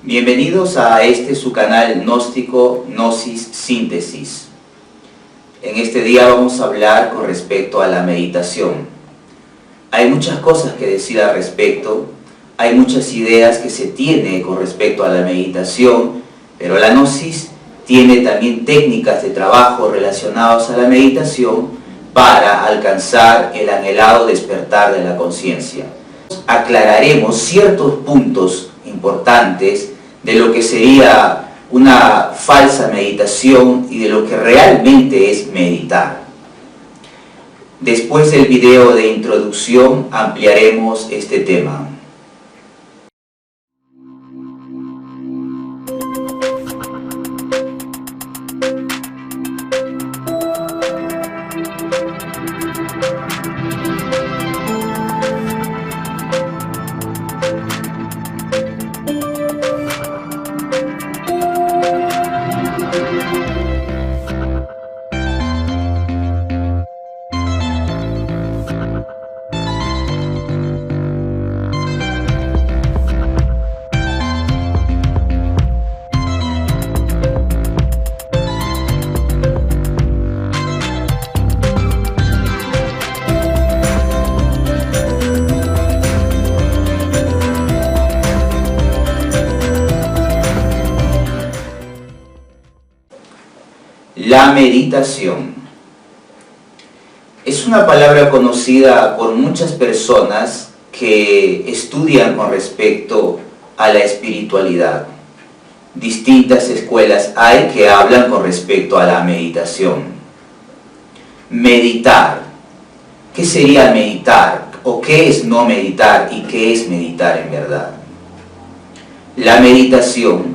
Bienvenidos a su canal gnóstico Gnosis Síntesis. En este día vamos a hablar con respecto a la meditación. Hay muchas cosas que decir al respecto, hay muchas ideas que se tienen con respecto a la meditación, pero la Gnosis tiene también técnicas de trabajo relacionadas a la meditación para alcanzar el anhelado despertar de la conciencia. Aclararemos ciertos puntos importantes de lo que sería una falsa meditación y de lo que realmente es meditar. Después del video de introducción ampliaremos este tema. La meditación es una palabra conocida por muchas personas que estudian con respecto a la espiritualidad. Distintas escuelas hay que hablan con respecto a la meditación. Meditar. ¿Qué sería meditar? ¿O qué es no meditar? ¿Y qué es meditar en verdad? La meditación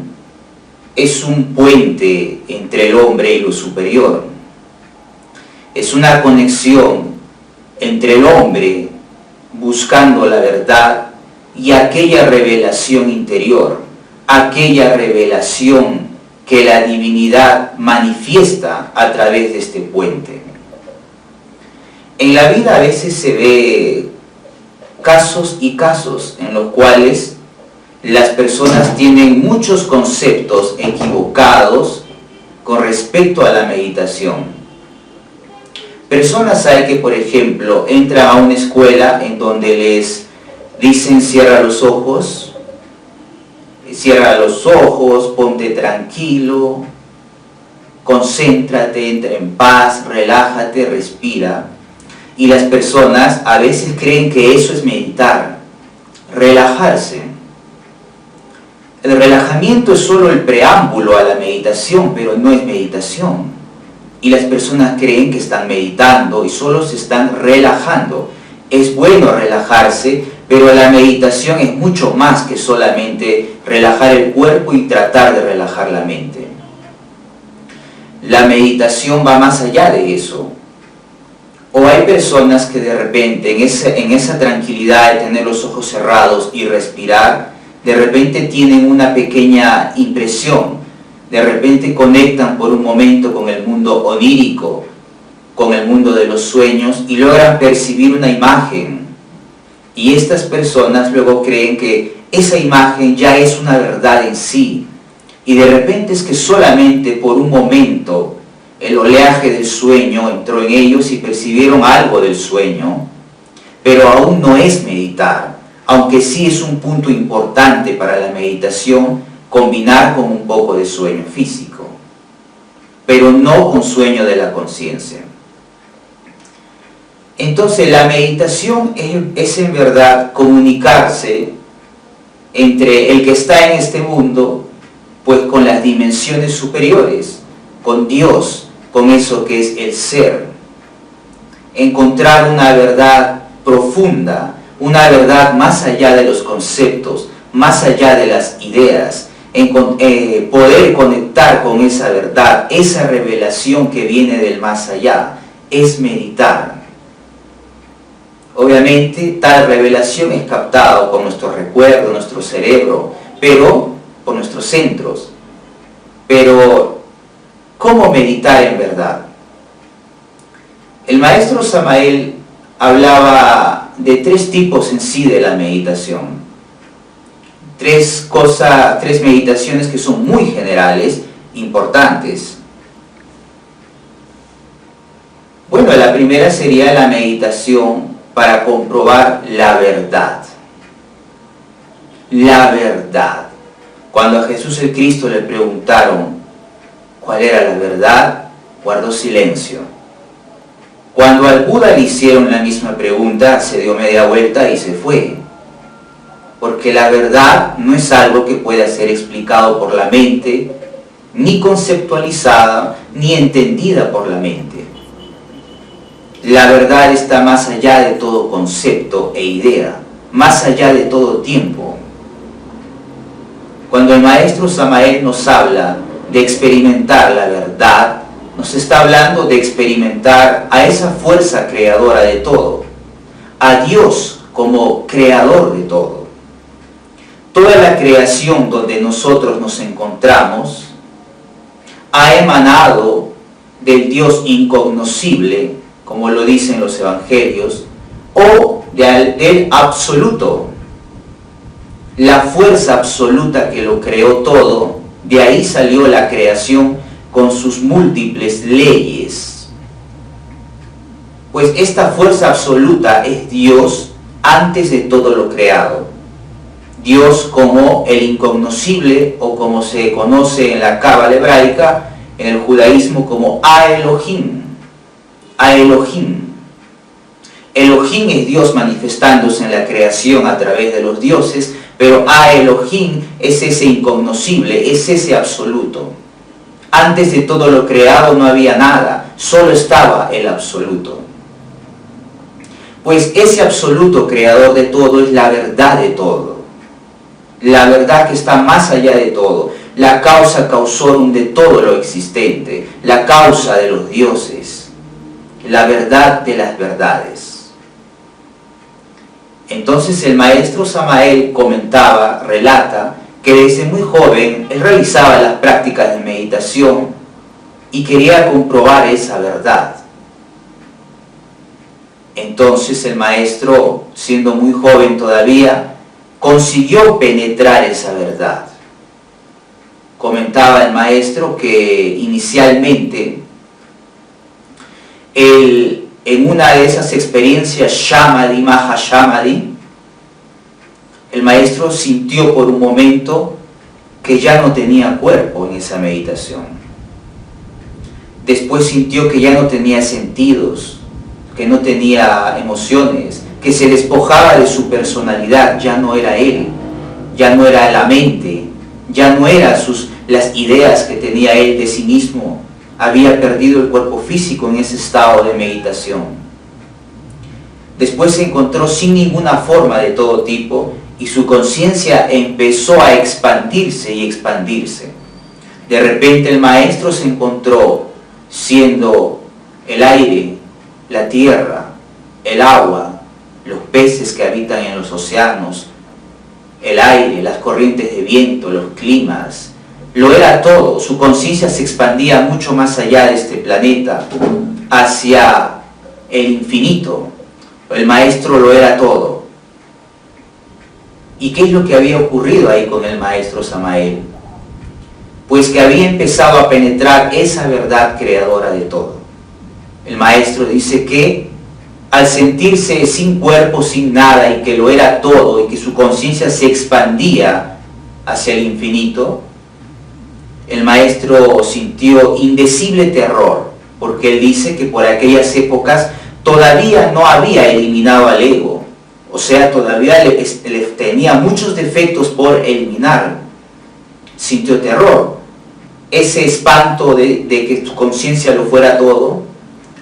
es un puente entre el hombre y lo superior. Es una conexión entre el hombre buscando la verdad y aquella revelación interior, aquella revelación que la divinidad manifiesta a través de este puente. En la vida a veces se ve casos y casos en los cuales las personas tienen muchos conceptos equivocados con respecto a la meditación. Personas hay que, por ejemplo, entran a una escuela en donde les dicen cierra los ojos, ponte tranquilo, concéntrate, entra en paz, relájate, respira. Y las personas a veces creen que eso es meditar, relajarse. El relajamiento es solo el preámbulo a la meditación, pero no es meditación. Y las personas creen que están meditando y solo se están relajando. Es bueno relajarse, pero la meditación es mucho más que solamente relajar el cuerpo y tratar de relajar la mente. La meditación va más allá de eso. O hay personas que de repente en esa tranquilidad de tener los ojos cerrados y respirar, de repente tienen una pequeña impresión, de repente conectan por un momento con el mundo onírico, con el mundo de los sueños y logran percibir una imagen. Y estas personas luego creen que esa imagen ya es una verdad en sí. Y de repente es que solamente por un momento el oleaje del sueño entró en ellos y percibieron algo del sueño, pero aún no es meditar. Aunque sí es un punto importante para la meditación combinar con un poco de sueño físico, pero no con sueño de la conciencia. Entonces la meditación es en verdad comunicarse entre el que está en este mundo, pues con las dimensiones superiores, con Dios, con eso que es el ser. Encontrar una verdad profunda, una verdad más allá de los conceptos, más allá de las ideas, poder conectar con esa verdad, esa revelación que viene del más allá, es meditar. Obviamente tal revelación es captada con nuestro recuerdo, nuestro cerebro, pero por nuestros centros. Pero, ¿cómo meditar en verdad? El maestro Samael hablaba de tres tipos en sí de la meditación. tres meditaciones que son muy generales, importantes. Bueno, la primera sería la meditación para comprobar la verdad. La verdad. Cuando a Jesús el Cristo le preguntaron cuál era la verdad, guardó silencio. Cuando al Buda le hicieron la misma pregunta, se dio media vuelta y se fue. Porque la verdad no es algo que pueda ser explicado por la mente, ni conceptualizada, ni entendida por la mente. La verdad está más allá de todo concepto e idea, más allá de todo tiempo. Cuando el maestro Samael nos habla de experimentar la verdad, nos está hablando de experimentar a esa fuerza creadora de todo, a Dios como creador de todo. Toda la creación donde nosotros nos encontramos ha emanado del Dios incognoscible, como lo dicen los evangelios, o del absoluto, la fuerza absoluta que lo creó todo. De ahí salió la creación con sus múltiples leyes. Pues esta fuerza absoluta es Dios antes de todo lo creado. Dios como el incognoscible, o como se conoce en la Cábala hebraica, en el judaísmo como A-Elohim. A-Elohim. Elohim es Dios manifestándose en la creación a través de los dioses, pero A-Elohim es ese incognoscible, es ese absoluto. Antes de todo lo creado no había nada, solo estaba el absoluto. Pues ese absoluto creador de todo es la verdad de todo. La verdad que está más allá de todo, la causa causorum de todo lo existente, la causa de los dioses, la verdad de las verdades. Entonces el maestro Samael comentaba, relata, que desde muy joven él realizaba las prácticas de meditación y quería comprobar esa verdad. Entonces el maestro, siendo muy joven todavía, consiguió penetrar esa verdad. Comentaba el maestro que inicialmente en una de esas experiencias Shamadhi, Mahashamadhi, el maestro sintió por un momento que ya no tenía cuerpo en esa meditación. Después sintió que ya no tenía sentidos, que no tenía emociones, que se despojaba de su personalidad, ya no era él, ya no era la mente, ya no eran las ideas que tenía él de sí mismo. Había perdido el cuerpo físico en ese estado de meditación. Después se encontró sin ninguna forma de todo tipo y su conciencia empezó a expandirse y expandirse. De repente el maestro se encontró siendo el aire, la tierra, el agua, los peces que habitan en los océanos, el aire, las corrientes de viento, los climas. Lo era todo. Su conciencia se expandía mucho más allá de este planeta, hacia el infinito. El maestro lo era todo. ¿Y qué es lo que había ocurrido ahí con el maestro Samael? Pues que había empezado a penetrar esa verdad creadora de todo. El maestro dice que al sentirse sin cuerpo, sin nada, y que lo era todo, y que su conciencia se expandía hacia el infinito, el maestro sintió indecible terror, porque él dice que por aquellas épocas todavía no había eliminado al ego, o sea, todavía le tenía muchos defectos por eliminar. Sintió terror. Ese espanto de que su conciencia lo fuera todo,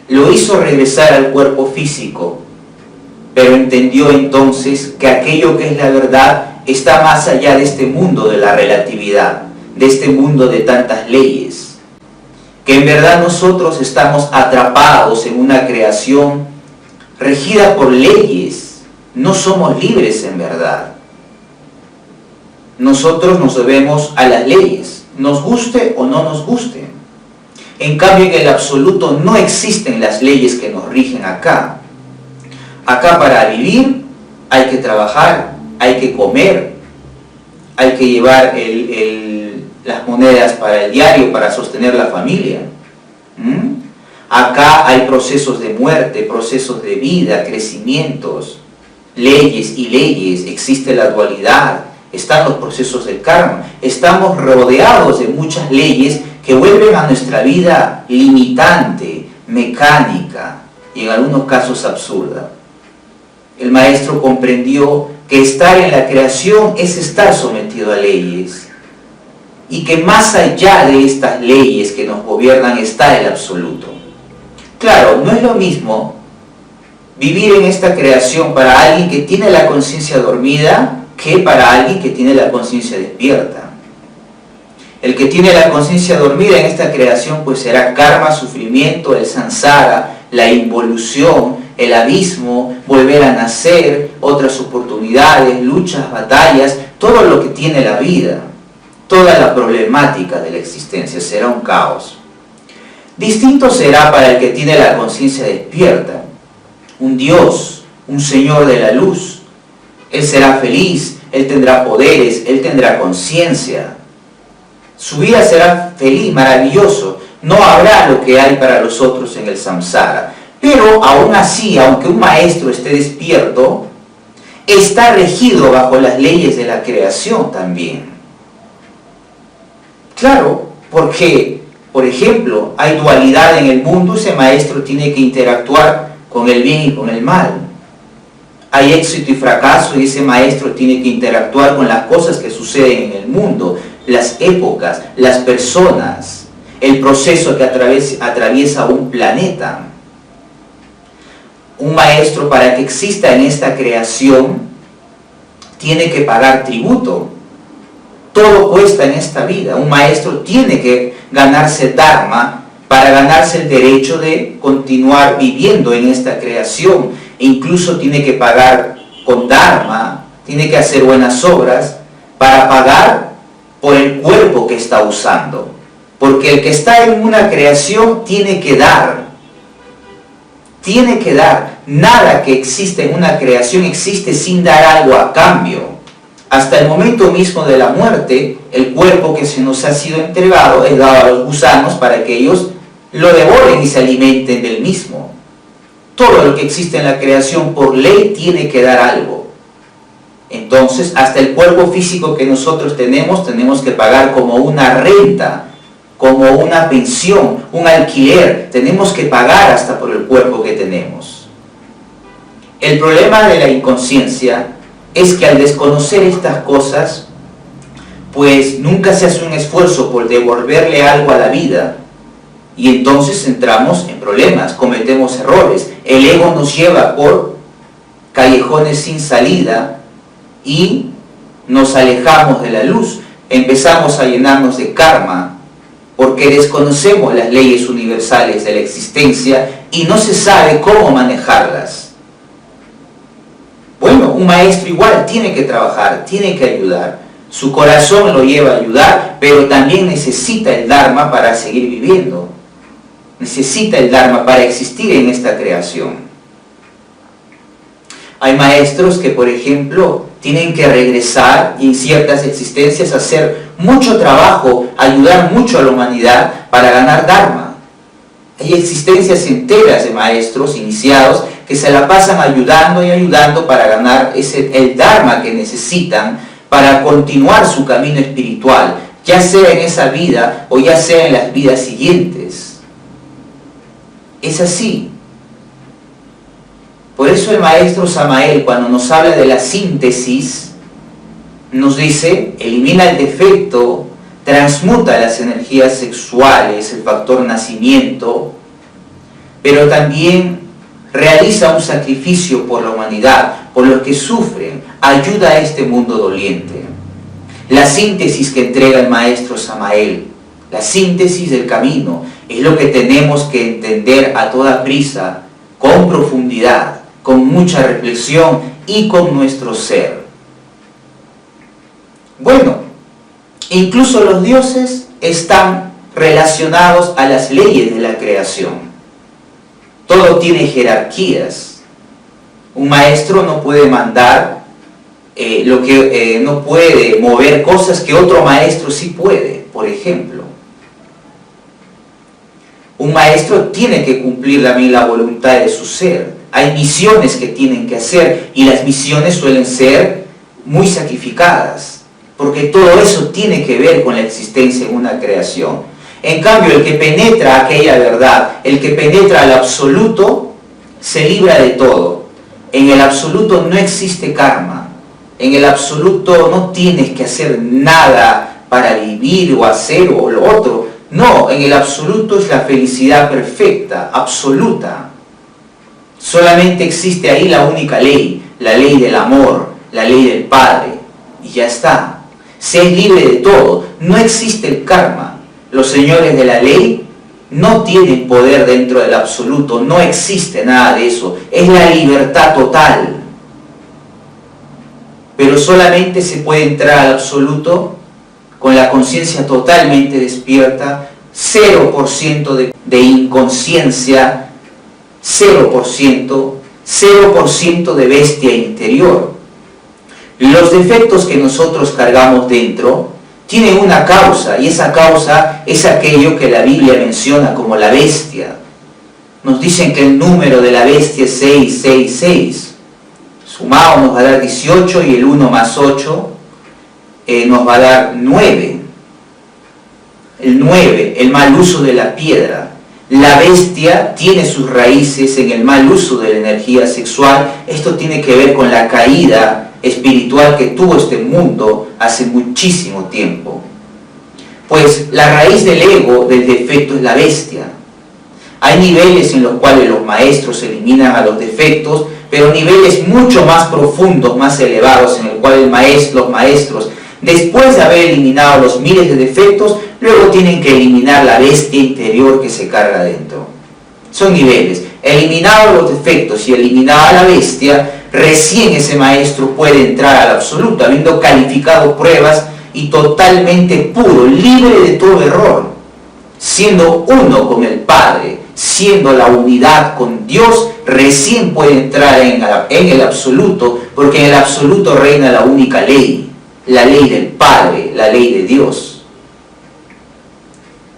lo hizo regresar al cuerpo físico, pero entendió entonces que aquello que es la verdad está más allá de este mundo de la relatividad, de este mundo de tantas leyes, que en verdad nosotros estamos atrapados en una creación regida por leyes, no somos libres en verdad. Nosotros nos debemos a las leyes, nos guste o no nos guste. En cambio, en el absoluto no existen las leyes que nos rigen acá. Acá para vivir hay que trabajar, hay que comer, hay que llevar las monedas para el diario, para sostener la familia. Acá hay procesos de muerte, procesos de vida, crecimientos, leyes y leyes, existe la dualidad, están los procesos del karma. Estamos rodeados de muchas leyes que vuelven a nuestra vida limitante, mecánica y en algunos casos absurda. El maestro comprendió que estar en la creación es estar sometido a leyes y que más allá de estas leyes que nos gobiernan está el absoluto. Claro, no es lo mismo vivir en esta creación para alguien que tiene la conciencia dormida que para alguien que tiene la conciencia despierta. El que tiene la conciencia dormida en esta creación pues será karma, sufrimiento, el samsara, la involución, el abismo, volver a nacer, otras oportunidades, luchas, batallas, todo lo que tiene la vida, toda la problemática de la existencia, será un caos. Distinto será para el que tiene la conciencia despierta, un Dios, un Señor de la luz. Él será feliz, Él tendrá poderes, Él tendrá conciencia. Su vida será feliz, maravilloso. No habrá lo que hay para los otros en el samsara. Pero aún así, aunque un maestro esté despierto, está regido bajo las leyes de la creación también. Claro, porque, por ejemplo, hay dualidad en el mundo, ese maestro tiene que interactuar con el bien y con el mal. Hay éxito y fracaso y ese maestro tiene que interactuar con las cosas que suceden en el mundo, las épocas, las personas, el proceso que atraviesa un planeta. Un maestro, para que exista en esta creación, tiene que pagar tributo. Todo cuesta en esta vida. Un maestro tiene que ganarse dharma para ganarse el derecho de continuar viviendo en esta creación. E incluso tiene que pagar con dharma, tiene que hacer buenas obras para pagar por el cuerpo que está usando. Porque el que está en una creación tiene que dar. Tiene que dar. Nada que existe en una creación existe sin dar algo a cambio. Hasta el momento mismo de la muerte, el cuerpo que se nos ha sido entregado es dado a los gusanos para que ellos lo devoren y se alimenten del mismo. Todo lo que existe en la creación por ley tiene que dar algo. Entonces, hasta el cuerpo físico que nosotros tenemos que pagar como una renta, como una pensión, un alquiler. Tenemos que pagar hasta por el cuerpo que tenemos. El problema de la inconsciencia es que al desconocer estas cosas, pues nunca se hace un esfuerzo por devolverle algo a la vida. Y entonces entramos en problemas, cometemos errores. El ego nos lleva por callejones sin salida y nos alejamos de la luz. Empezamos a llenarnos de karma porque desconocemos las leyes universales de la existencia y no se sabe cómo manejarlas. Bueno, un maestro igual tiene que trabajar, tiene que ayudar. Su corazón lo lleva a ayudar, pero también necesita el dharma para seguir viviendo. Necesita el dharma para existir en esta creación. Hay maestros que, por ejemplo, tienen que regresar y en ciertas existencias hacer mucho trabajo, ayudar mucho a la humanidad para ganar dharma. Hay existencias enteras de maestros iniciados que se la pasan ayudando y ayudando para ganar el dharma que necesitan para continuar su camino espiritual, ya sea en esa vida o ya sea en las vidas siguientes. Es así. Por eso el maestro Samael, cuando nos habla de la síntesis, nos dice: elimina el defecto, transmuta las energías sexuales, el factor nacimiento, pero también realiza un sacrificio por la humanidad, por los que sufren, ayuda a este mundo doliente. La síntesis que entrega el maestro Samael, la síntesis del camino, es lo que tenemos que entender a toda prisa, con profundidad, con mucha reflexión y con nuestro ser. Bueno, incluso los dioses están relacionados a las leyes de la creación. Todo tiene jerarquías. Un maestro no puede mandar no puede mover cosas que otro maestro sí puede. Por ejemplo, un maestro tiene que cumplir también la voluntad de su ser. Hay misiones que tienen que hacer y las misiones suelen ser muy sacrificadas, porque todo eso tiene que ver con la existencia en una creación. En cambio, el que penetra aquella verdad, el que penetra al absoluto, se libra de todo. En el absoluto no existe karma. En el absoluto no tienes que hacer nada para vivir o hacer o lo otro. No, en el absoluto es la felicidad perfecta, absoluta. Solamente existe ahí la única ley, la ley del amor, la ley del Padre. Y ya está. Se es libre de todo. No existe el karma. Los señores de la ley no tienen poder dentro del absoluto. No existe nada de eso. Es la libertad total. Pero solamente se puede entrar al absoluto con la conciencia totalmente despierta, 0% de inconsciencia, 0% de bestia interior. Los defectos que nosotros cargamos dentro tienen una causa, y esa causa es aquello que la Biblia menciona como la bestia. Nos dicen que el número de la bestia es 666. Sumado nos va a dar 18 y el 1 más 8 nos va a dar 9. El 9, el mal uso de la piedra. La bestia tiene sus raíces en el mal uso de la energía sexual. Esto tiene que ver con la caída espiritual que tuvo este mundo hace muchísimo tiempo. Pues la raíz del ego, del defecto, es la bestia. Hay niveles en los cuales los maestros eliminan a los defectos, pero niveles mucho más profundos, más elevados, en el cual los maestros, después de haber eliminado los miles de defectos, luego tienen que eliminar la bestia interior que se carga dentro. Son niveles. Eliminados los defectos y eliminada la bestia, recién ese maestro puede entrar al absoluto, habiendo calificado pruebas y totalmente puro, libre de todo error, siendo uno con el Padre, siendo la unidad con Dios, recién puede entrar en el absoluto, porque en el absoluto reina la única ley, la ley del Padre, la ley de Dios.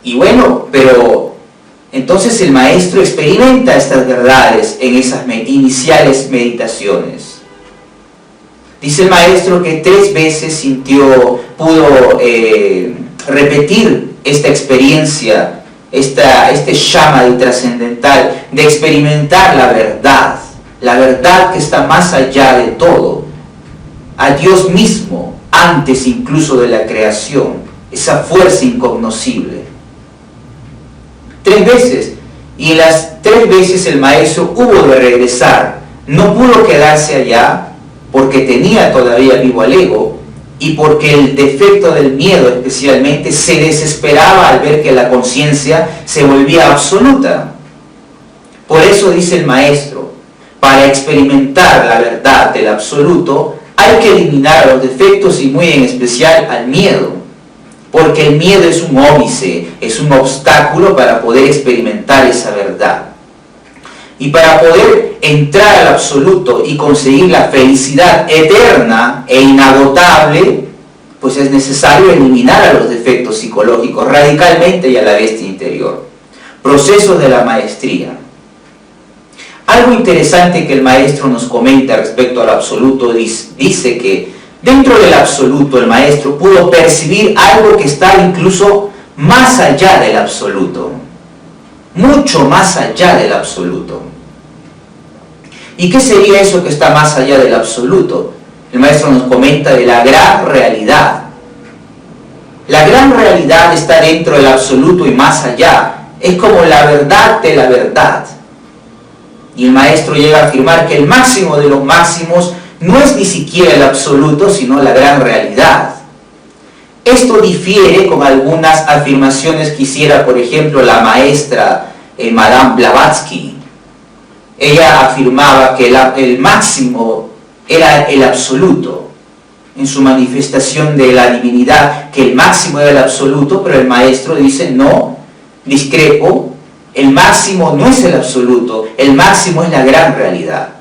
Y bueno, pero entonces el maestro experimenta estas verdades en esas iniciales meditaciones. Dice el maestro que 3 veces pudo repetir esta experiencia, este Shamadhi trascendental, de experimentar la verdad que está más allá de todo, a Dios mismo, antes incluso de la creación, esa fuerza incognoscible. 3 veces, y en las 3 veces el maestro hubo de regresar, no pudo quedarse allá porque tenía todavía vivo al ego, y porque el defecto del miedo especialmente se desesperaba al ver que la conciencia se volvía absoluta. Por eso dice el maestro, para experimentar la verdad del absoluto hay que eliminar los defectos y muy en especial al miedo, porque el miedo es un óbice, es un obstáculo para poder experimentar esa verdad. Y para poder entrar al absoluto y conseguir la felicidad eterna e inagotable, pues es necesario eliminar a los defectos psicológicos radicalmente y a la bestia interior. Procesos de la maestría. Algo interesante que el maestro nos comenta respecto al absoluto, dice que dentro del absoluto el maestro pudo percibir algo que estaba incluso más allá del absoluto, mucho más allá del absoluto. ¿Y qué sería eso que está más allá del absoluto? El maestro nos comenta de la gran realidad. La gran realidad está dentro del absoluto y más allá. Es como la verdad de la verdad. Y el maestro llega a afirmar que el máximo de los máximos no es ni siquiera el absoluto, sino la gran realidad. Esto difiere con algunas afirmaciones que hiciera, por ejemplo, la maestra Madame Blavatsky. Ella afirmaba que el máximo era el absoluto, en su manifestación de la divinidad, que el máximo era el absoluto, pero el maestro dice, no, discrepo, el máximo no es el absoluto, el máximo es la gran realidad.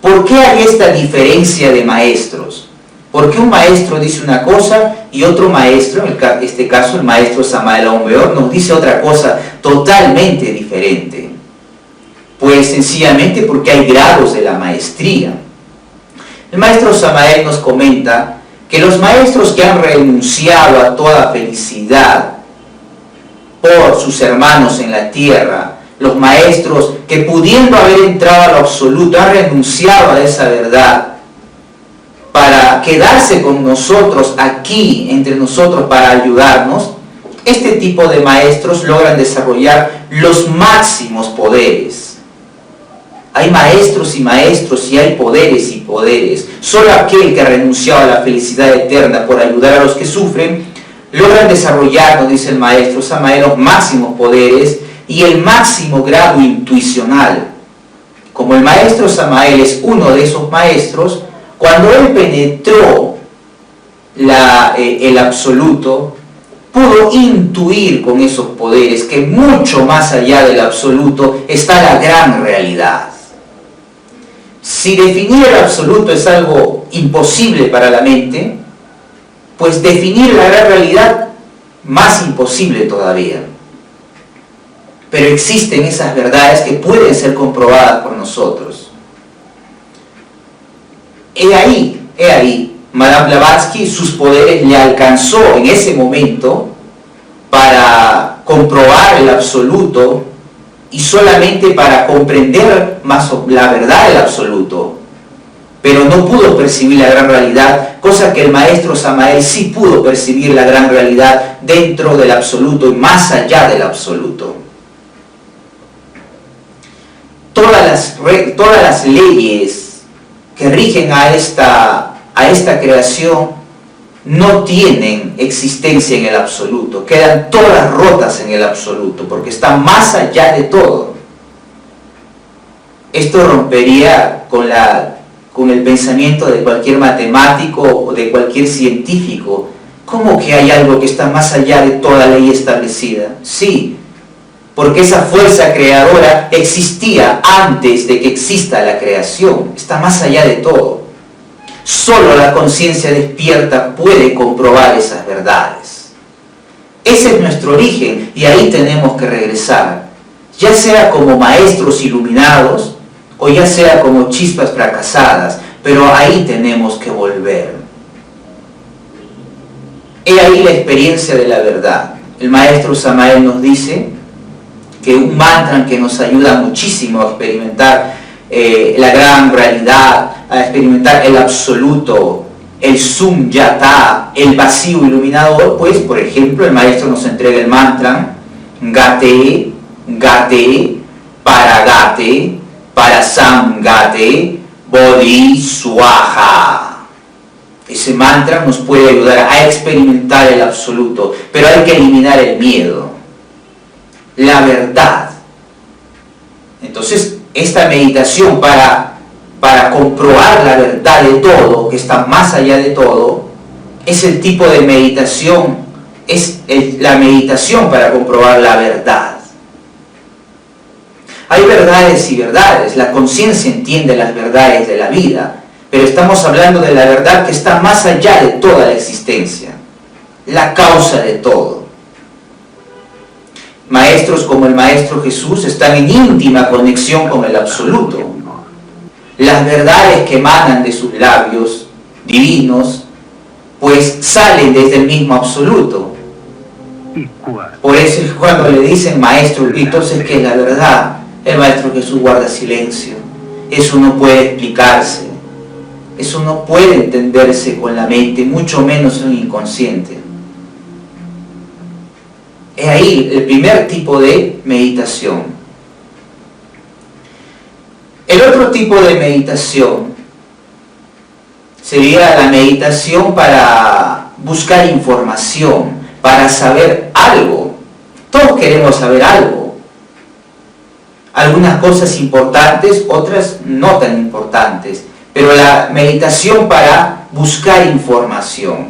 ¿Por qué hay esta diferencia de maestros? Porque un maestro dice una cosa y otro maestro, en este caso el maestro Samael Aun Weor, nos dice otra cosa totalmente diferente. Pues sencillamente porque hay grados de la maestría. El maestro Samael nos comenta que los maestros que han renunciado a toda felicidad por sus hermanos en la tierra, los maestros que pudiendo haber entrado a lo absoluto han renunciado a esa verdad para quedarse con nosotros aquí, entre nosotros, para ayudarnos, este tipo de maestros logran desarrollar los máximos poderes. Hay maestros y maestros y hay poderes y poderes. Solo aquel que ha renunciado a la felicidad eterna por ayudar a los que sufren, logran desarrollar, nos dice el maestro Samael, los máximos poderes y el máximo grado intuicional. Como el maestro Samael es uno de esos maestros, cuando él penetró el absoluto, pudo intuir con esos poderes que mucho más allá del absoluto está la gran realidad. Si definir el absoluto es algo imposible para la mente, pues definir la gran realidad más imposible todavía. Pero existen esas verdades que pueden ser comprobadas por nosotros. He ahí, Madame Blavatsky, sus poderes le alcanzó en ese momento para comprobar el absoluto y solamente para comprender más la verdad del absoluto, pero no pudo percibir la gran realidad, cosa que el maestro Samael sí pudo percibir la gran realidad dentro del absoluto y más allá del absoluto. Todas las leyes que rigen a esta creación no tienen existencia en el absoluto, quedan todas rotas en el absoluto, porque están más allá de todo. Esto rompería con el pensamiento de cualquier matemático o de cualquier científico. ¿Cómo que hay algo que está más allá de toda ley establecida? Sí, porque esa fuerza creadora existía antes de que exista la creación, está más allá de todo. Solo la conciencia despierta puede comprobar esas verdades. Ese es nuestro origen y ahí tenemos que regresar, ya sea como maestros iluminados o ya sea como chispas fracasadas, pero ahí tenemos que volver. He ahí la experiencia de la verdad. El maestro Samael nos dice que un mantra que nos ayuda muchísimo a experimentar la gran realidad, a experimentar el absoluto, el Sunyata, el vacío iluminador, pues por ejemplo el maestro nos entrega el mantra Gate, Gate, Paragate, Parasangate, Bodhi Swaha. Ese mantra nos puede ayudar a experimentar el absoluto, pero hay que eliminar el miedo, la verdad. Entonces esta meditación para comprobar la verdad de todo, que está más allá de todo, es el tipo de meditación, la meditación para comprobar la verdad. Hay verdades y verdades, la conciencia entiende las verdades de la vida, pero estamos hablando de la verdad que está más allá de toda la existencia, la causa de todo. Maestros como el Maestro Jesús están en íntima conexión con el absoluto. Las verdades que emanan de sus labios divinos, pues salen desde el mismo absoluto. Por eso es cuando le dicen maestro, entonces ¿qué es la verdad? El Maestro Jesús guarda silencio. Eso no puede explicarse. Eso no puede entenderse con la mente, mucho menos en un inconsciente. Es ahí el primer tipo de meditación. El otro tipo de meditación sería la meditación para buscar información, para saber algo. Todos queremos saber algo. Algunas cosas importantes, otras no tan importantes. Pero la meditación para buscar información.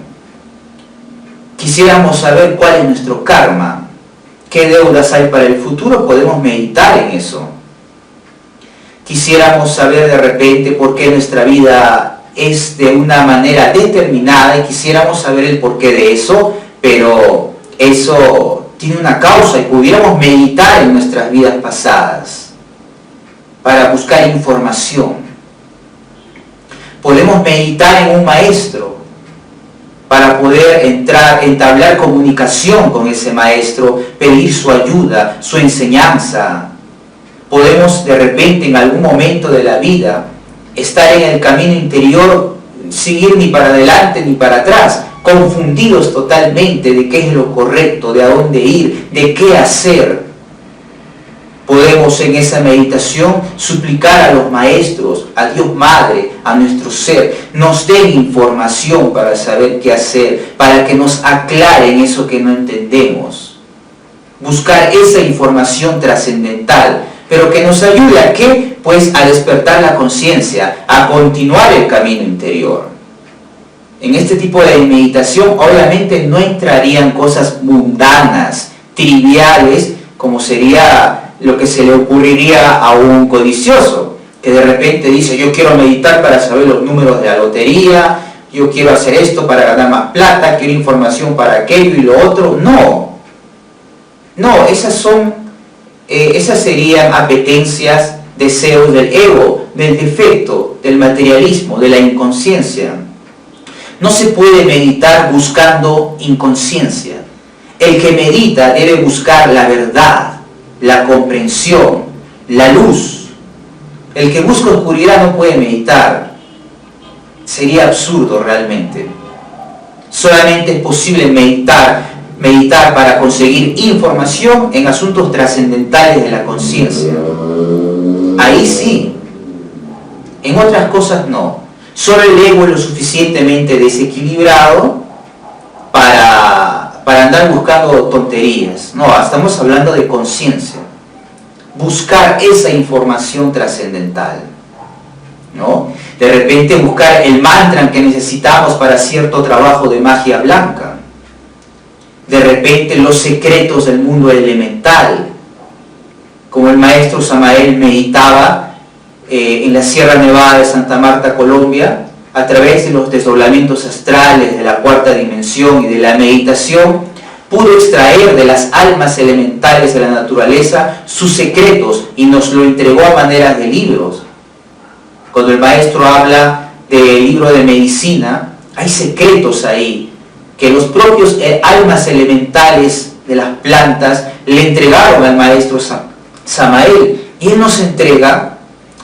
Quisiéramos saber cuál es nuestro karma, qué deudas hay para el futuro, podemos meditar en eso. Quisiéramos saber de repente por qué nuestra vida es de una manera determinada y quisiéramos saber el porqué de eso, pero eso tiene una causa y pudiéramos meditar en nuestras vidas pasadas para buscar información. Podemos meditar en un maestro para poder entablar comunicación con ese maestro, pedir su ayuda, su enseñanza. Podemos de repente en algún momento de la vida estar en el camino interior, seguir ni para adelante ni para atrás, confundidos totalmente de qué es lo correcto, de a dónde ir, de qué hacer. Podemos en esa meditación suplicar a los maestros, a Dios Madre, a nuestro ser, nos den información para saber qué hacer, para que nos aclaren eso que no entendemos. Buscar esa información trascendental, pero que nos ayude a ¿qué? Pues a despertar la conciencia, a continuar el camino interior. En este tipo de meditación obviamente no entrarían cosas mundanas, triviales, como sería lo que se le ocurriría a un codicioso, que de repente dice, yo quiero meditar para saber los números de la lotería, yo quiero hacer esto para ganar más plata, quiero información para aquello y lo otro. No, esas serían apetencias, deseos del ego, del defecto, del materialismo, de la inconsciencia. No se puede meditar buscando inconsciencia. El que medita debe buscar la verdad, la comprensión, la luz. El que busca oscuridad no puede meditar. Sería absurdo realmente. Solamente es posible meditar para conseguir información en asuntos trascendentales de la conciencia. Ahí sí. En otras cosas no. Solo el ego es lo suficientemente desequilibrado para andar buscando tonterías. No, estamos hablando de conciencia. Buscar esa información trascendental, ¿no? De repente buscar el mantra que necesitamos para cierto trabajo de magia blanca. De repente los secretos del mundo elemental, como el maestro Samael meditaba en la Sierra Nevada de Santa Marta, Colombia, a través de los desdoblamientos astrales de la cuarta dimensión y de la meditación, pudo extraer de las almas elementales de la naturaleza sus secretos y nos lo entregó a manera de libros. Cuando el maestro habla del libro de medicina, hay secretos ahí que los propios almas elementales de las plantas le entregaron al maestro Samael, y él nos entrega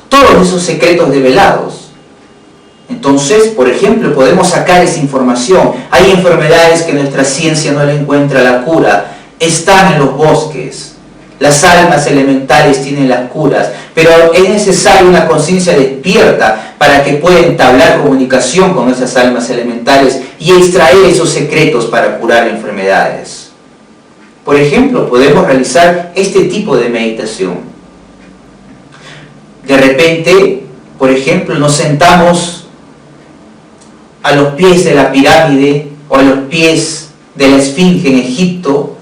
todos esos secretos develados. Entonces, por ejemplo, podemos sacar esa información. Hay enfermedades que nuestra ciencia no le encuentra la cura. Están en los bosques. Las almas elementales tienen las curas. Pero es necesaria una conciencia despierta para que pueda entablar comunicación con esas almas elementales y extraer esos secretos para curar enfermedades. Por ejemplo, podemos realizar este tipo de meditación. De repente, por ejemplo, nos sentamos a los pies de la pirámide o a los pies de la Esfinge en Egipto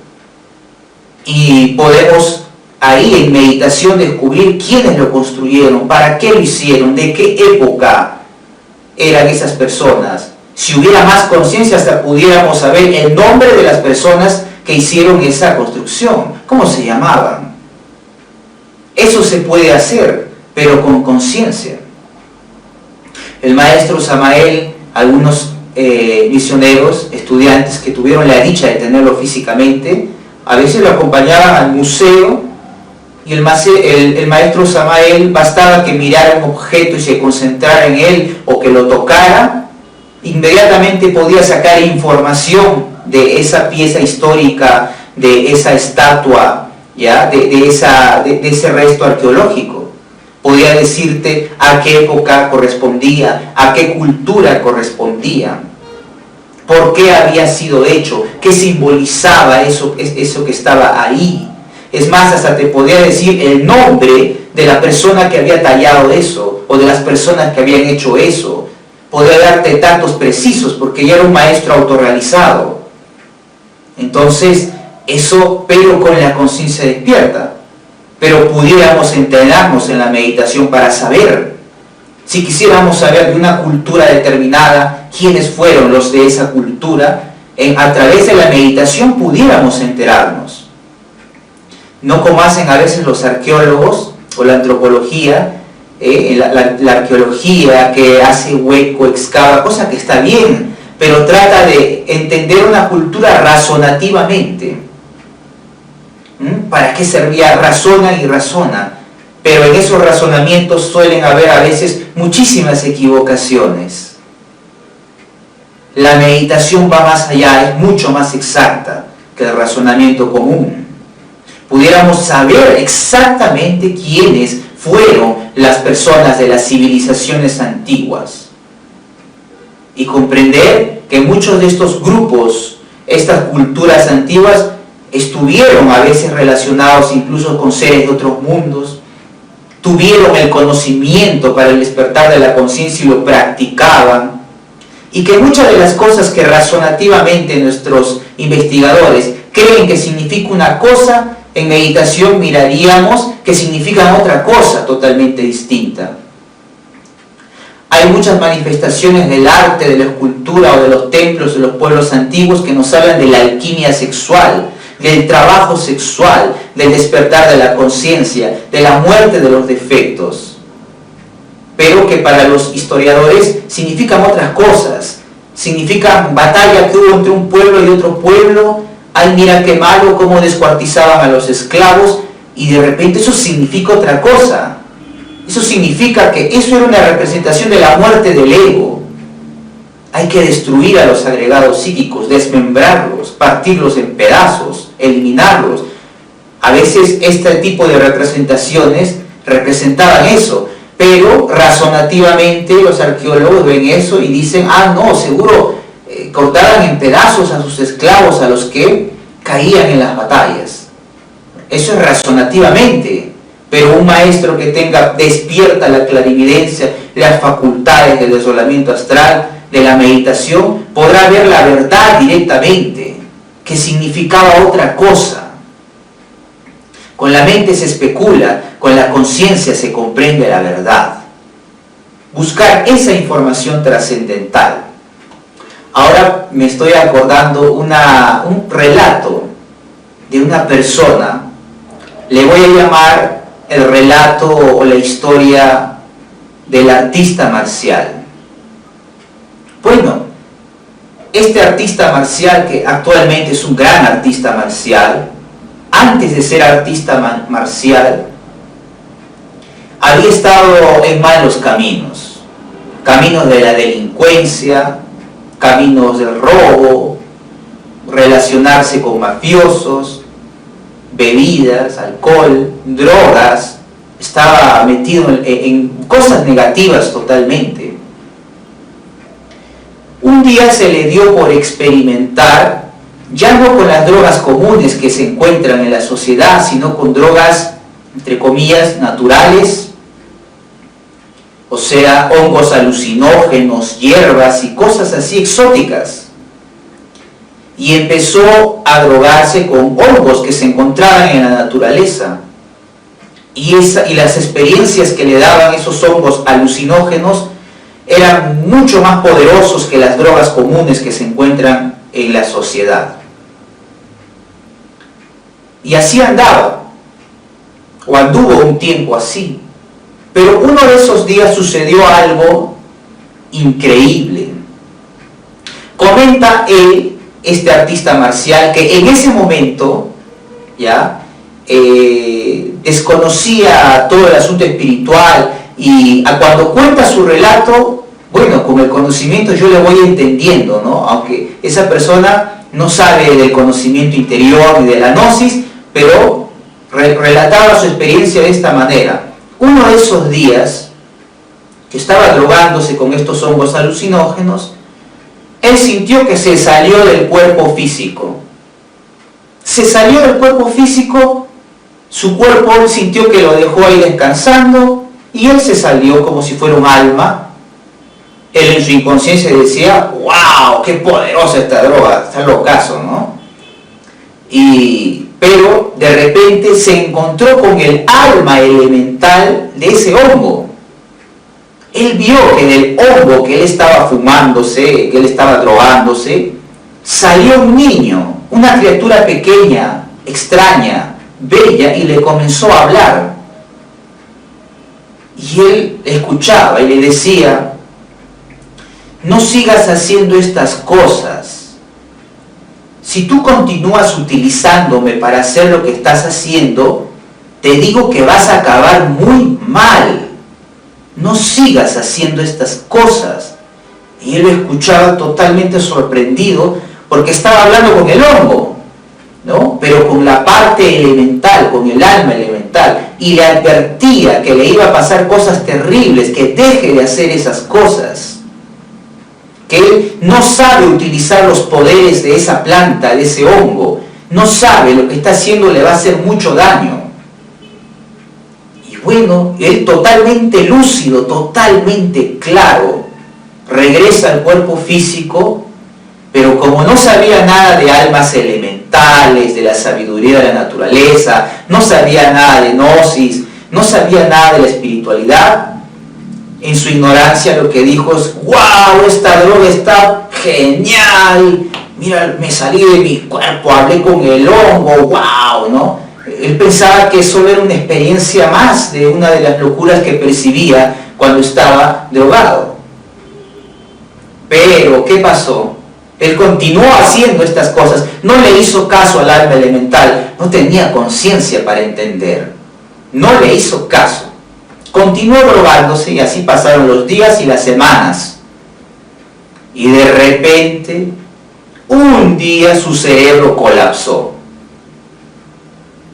y podemos ahí en meditación descubrir quiénes lo construyeron, para qué lo hicieron, de qué época eran esas personas. Si hubiera más conciencia, hasta pudiéramos saber el nombre de las personas que hicieron esa construcción, cómo se llamaban. Eso se puede hacer, pero con conciencia. El maestro Samael, algunos misioneros, estudiantes que tuvieron la dicha de tenerlo físicamente, a veces lo acompañaban al museo y el maestro Samael bastaba que mirara un objeto y se concentrara en él o que lo tocara, inmediatamente podía sacar información de esa pieza histórica, de esa estatua, ¿ya? de ese resto arqueológico. Podía decirte a qué época correspondía, a qué cultura correspondía, por qué había sido hecho, qué simbolizaba eso que estaba ahí. Es más, hasta te podía decir el nombre de la persona que había tallado eso, o de las personas que habían hecho eso. Podía darte datos precisos, porque ya era un maestro autorrealizado. Entonces, eso, pero con la conciencia despierta. Pero pudiéramos entrenarnos en la meditación para saber Si quisiéramos saber de una cultura determinada, quiénes fueron los de esa cultura, a través de la meditación pudiéramos enterarnos. No como hacen a veces los arqueólogos o la antropología, la arqueología que hace hueco, excava, cosa que está bien, pero trata de entender una cultura razonativamente. ¿Para qué servía? Razonan y razonan, pero en esos razonamientos suelen haber a veces muchísimas equivocaciones. La meditación va más allá, es mucho más exacta que el razonamiento común. Pudiéramos saber exactamente quiénes fueron las personas de las civilizaciones antiguas y comprender que muchos de estos grupos, estas culturas antiguas, estuvieron a veces relacionados incluso con seres de otros mundos, tuvieron el conocimiento para el despertar de la conciencia y lo practicaban, y que muchas de las cosas que razonativamente nuestros investigadores creen que significa una cosa, en meditación miraríamos que significan otra cosa totalmente distinta. Hay muchas manifestaciones del arte, de la escultura o de los templos de los pueblos antiguos que nos hablan de la alquimia sexual, del trabajo sexual, del despertar de la conciencia, de la muerte de los defectos, pero que para los historiadores significan otras cosas, significan batalla que hubo entre un pueblo y otro pueblo. Ay, mira qué malo, cómo descuartizaban a los esclavos, y de repente eso significa otra cosa. Eso significa que eso era una representación de la muerte del ego. Hay que destruir a los agregados psíquicos, desmembrarlos, partirlos en pedazos, eliminarlos. A veces este tipo de representaciones representaban eso, pero razonativamente los arqueólogos ven eso y dicen, no, seguro cortaban en pedazos a sus esclavos, a los que caían en las batallas. Eso es razonativamente, pero un maestro que despierta la clarividencia, las facultades del desolamiento astral, de la meditación, podrá ver la verdad directamente, que significaba otra cosa. Con la mente se especula, con la conciencia se comprende la verdad. Buscar esa información trascendental. Ahora me estoy acordando un relato de una persona, le voy a llamar el relato o la historia del artista marcial. Bueno, este artista marcial, que actualmente es un gran artista marcial, antes de ser artista marcial, había estado en malos caminos, caminos de la delincuencia, caminos del robo, relacionarse con mafiosos, bebidas, alcohol, drogas. Estaba metido en cosas negativas totalmente. Un día se le dio por experimentar, ya no con las drogas comunes que se encuentran en la sociedad, sino con drogas, entre comillas, naturales, o sea, hongos alucinógenos, hierbas y cosas así exóticas. Y empezó a drogarse con hongos que se encontraban en la naturaleza. Y las experiencias que le daban esos hongos alucinógenos eran mucho más poderosos que las drogas comunes que se encuentran en la sociedad. Y así andaba, o anduvo un tiempo así. Pero uno de esos días sucedió algo increíble. Comenta él, este artista marcial, que en ese momento ya desconocía todo el asunto espiritual, y cuando cuenta su relato, bueno, con el conocimiento yo le voy entendiendo, ¿no? Aunque esa persona no sabe del conocimiento interior ni de la gnosis, pero relataba su experiencia de esta manera. Uno de esos días, que estaba drogándose con estos hongos alucinógenos, él sintió que se salió del cuerpo físico. Se salió del cuerpo físico, su cuerpo él sintió que lo dejó ahí descansando, y él se salió como si fuera un alma. Él en su inconsciencia decía, ¡wow! ¡Qué poderosa esta droga! Está locazo, ¿no? Pero de repente se encontró con el alma elemental de ese hongo. él vio que del hongo que él estaba fumándose, que él estaba drogándose, salió un niño, una criatura pequeña, extraña, bella, y le comenzó a hablar. Y él escuchaba y le decía: no sigas haciendo estas cosas. Si tú continúas utilizándome para hacer lo que estás haciendo, te digo que vas a acabar muy mal. No sigas haciendo estas cosas. Y él lo escuchaba totalmente sorprendido, porque estaba hablando con el hongo, ¿no? Pero con la parte elemental, con el alma elemental, y le advertía que le iba a pasar cosas terribles, que deje de hacer esas cosas, que él no sabe utilizar los poderes de esa planta, de ese hongo, no sabe, lo que está haciendo le va a hacer mucho daño. Y bueno, él totalmente lúcido, totalmente claro, regresa al cuerpo físico, pero como no sabía nada de almas elementales, de la sabiduría de la naturaleza, no sabía nada de gnosis, no sabía nada de la espiritualidad, en su ignorancia lo que dijo es: ¡wow! Esta droga está genial, mira, me salí de mi cuerpo, hablé con el hongo, ¡wow! ¿no? Él pensaba que solo era una experiencia más de una de las locuras que percibía cuando estaba drogado. Pero, ¿qué pasó? Él continuó haciendo estas cosas, no le hizo caso al alma elemental, no tenía conciencia para entender, no le hizo caso. Continuó drogándose y así pasaron los días y las semanas. Y de repente, un día su cerebro colapsó.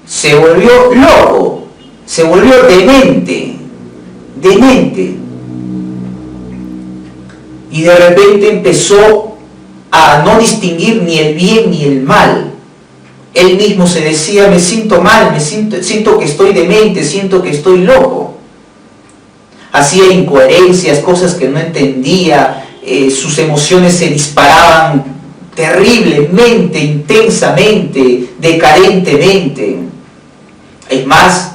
Se volvió loco, se volvió demente. Y de repente empezó a no distinguir ni el bien ni el mal. Él mismo se decía: me siento mal, siento que estoy demente, siento que estoy loco. Hacía incoherencias, cosas que no entendía, sus emociones se disparaban terriblemente, intensamente, decadentemente. Es más,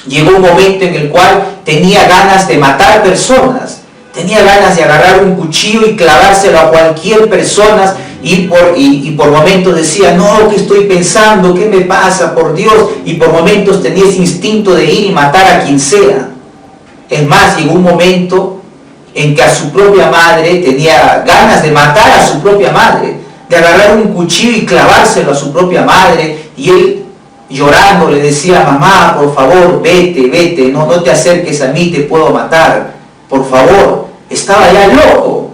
llegó un momento en el cual tenía ganas de matar personas, tenía ganas de agarrar un cuchillo y clavárselo a cualquier persona, y por momentos decía: no, ¿qué estoy pensando? ¿Qué me pasa? Por Dios. Y por momentos tenía ese instinto de ir y matar a quien sea. Es más, llegó un momento en que a su propia madre tenía ganas de matar a su propia madre, de agarrar un cuchillo y clavárselo a su propia madre, y él llorando le decía: mamá, por favor, vete, no te acerques a mí, te puedo matar, por favor. Estaba ya loco.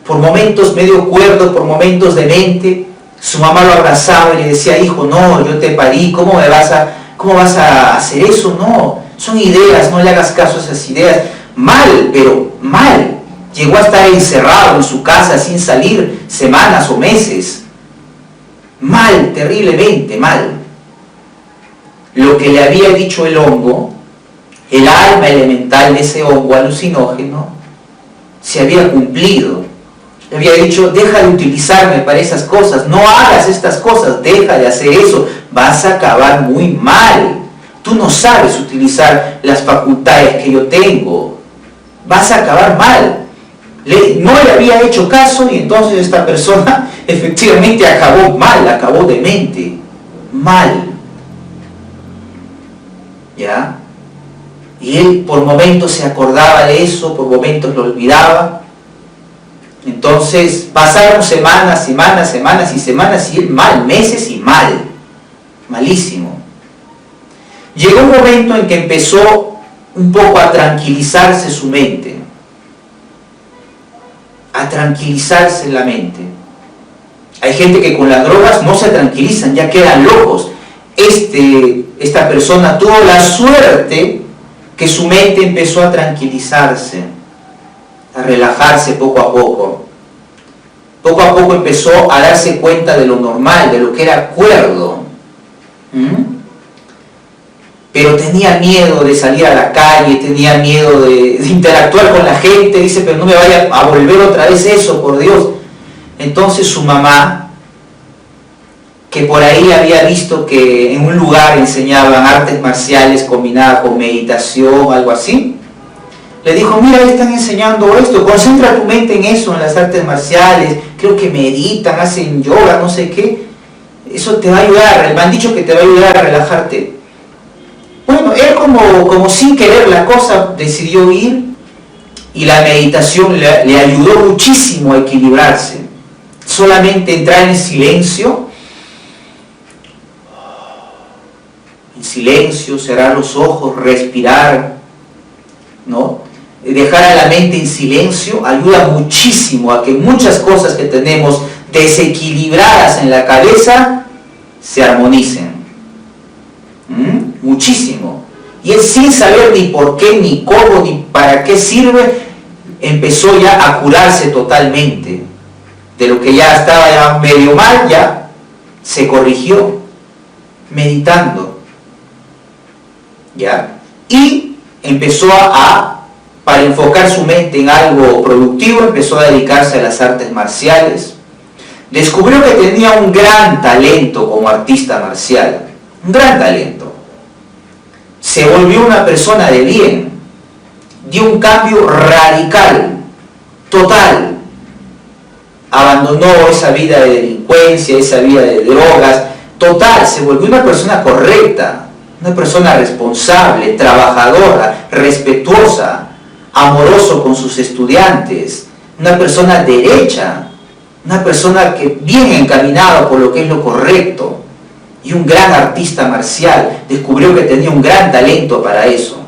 Por momentos medio cuerdo, por momentos demente. Su mamá lo abrazaba y le decía: hijo, no, yo te parí, ¿cómo vas a hacer eso? No, son ideas, no le hagas caso a esas ideas. Mal, pero mal. Llegó a estar encerrado en su casa sin salir semanas o meses. Mal, terriblemente mal. Lo que le había dicho el hongo, el alma elemental de ese hongo alucinógeno, se había cumplido. Le había dicho: deja de utilizarme para esas cosas, no hagas estas cosas, deja de hacer eso, vas a acabar muy mal. Tú no sabes utilizar las facultades que yo tengo, vas a acabar mal. No le había hecho caso, y entonces esta persona efectivamente acabó mal, acabó demente, mal. ¿Ya? Y él por momentos se acordaba de eso, por momentos lo olvidaba. Entonces pasaron semanas, y él mal, meses y mal, malísimo. Llegó un momento en que empezó un poco a tranquilizarse su mente, a tranquilizarse la mente. Hay gente que con las drogas no se tranquilizan, ya quedan locos. Esta persona tuvo la suerte que su mente empezó a tranquilizarse, a relajarse poco a poco. Poco a poco empezó a darse cuenta de lo normal, de lo que era cuerdo. Pero tenía miedo de salir a la calle, tenía miedo de interactuar con la gente. Dice: pero no me vaya a volver otra vez eso, por Dios. Entonces su mamá, que por ahí había visto que en un lugar enseñaban artes marciales combinadas con meditación, algo así, Le dijo, mira, están enseñando esto, concentra tu mente en eso, en las artes marciales, creo que meditan, hacen yoga, no sé qué. Eso te va a ayudar, me han dicho que te va a ayudar a relajarte. Bueno, él como sin querer la cosa decidió ir, y la meditación le ayudó muchísimo a equilibrarse. Solamente entrar en silencio, cerrar los ojos, respirar, ¿no? Dejar a la mente en silencio ayuda muchísimo a que muchas cosas que tenemos desequilibradas en la cabeza se armonicen. Muchísimo. Y él, sin saber ni por qué, ni cómo, ni para qué sirve, empezó ya a curarse totalmente. De lo que ya estaba ya medio mal, ya se corrigió meditando. ¿Ya? Y empezó para enfocar su mente en algo productivo, empezó a dedicarse a las artes marciales. Descubrió que tenía un gran talento como artista marcial, un gran talento. Se volvió una persona de bien, dio un cambio radical, total. Abandonó esa vida de delincuencia, esa vida de drogas, total, se volvió una persona correcta, una persona responsable, trabajadora, respetuosa, amoroso con sus estudiantes, una persona derecha, una persona que bien encaminada por lo que es lo correcto, y un gran artista marcial. Descubrió que tenía un gran talento para eso.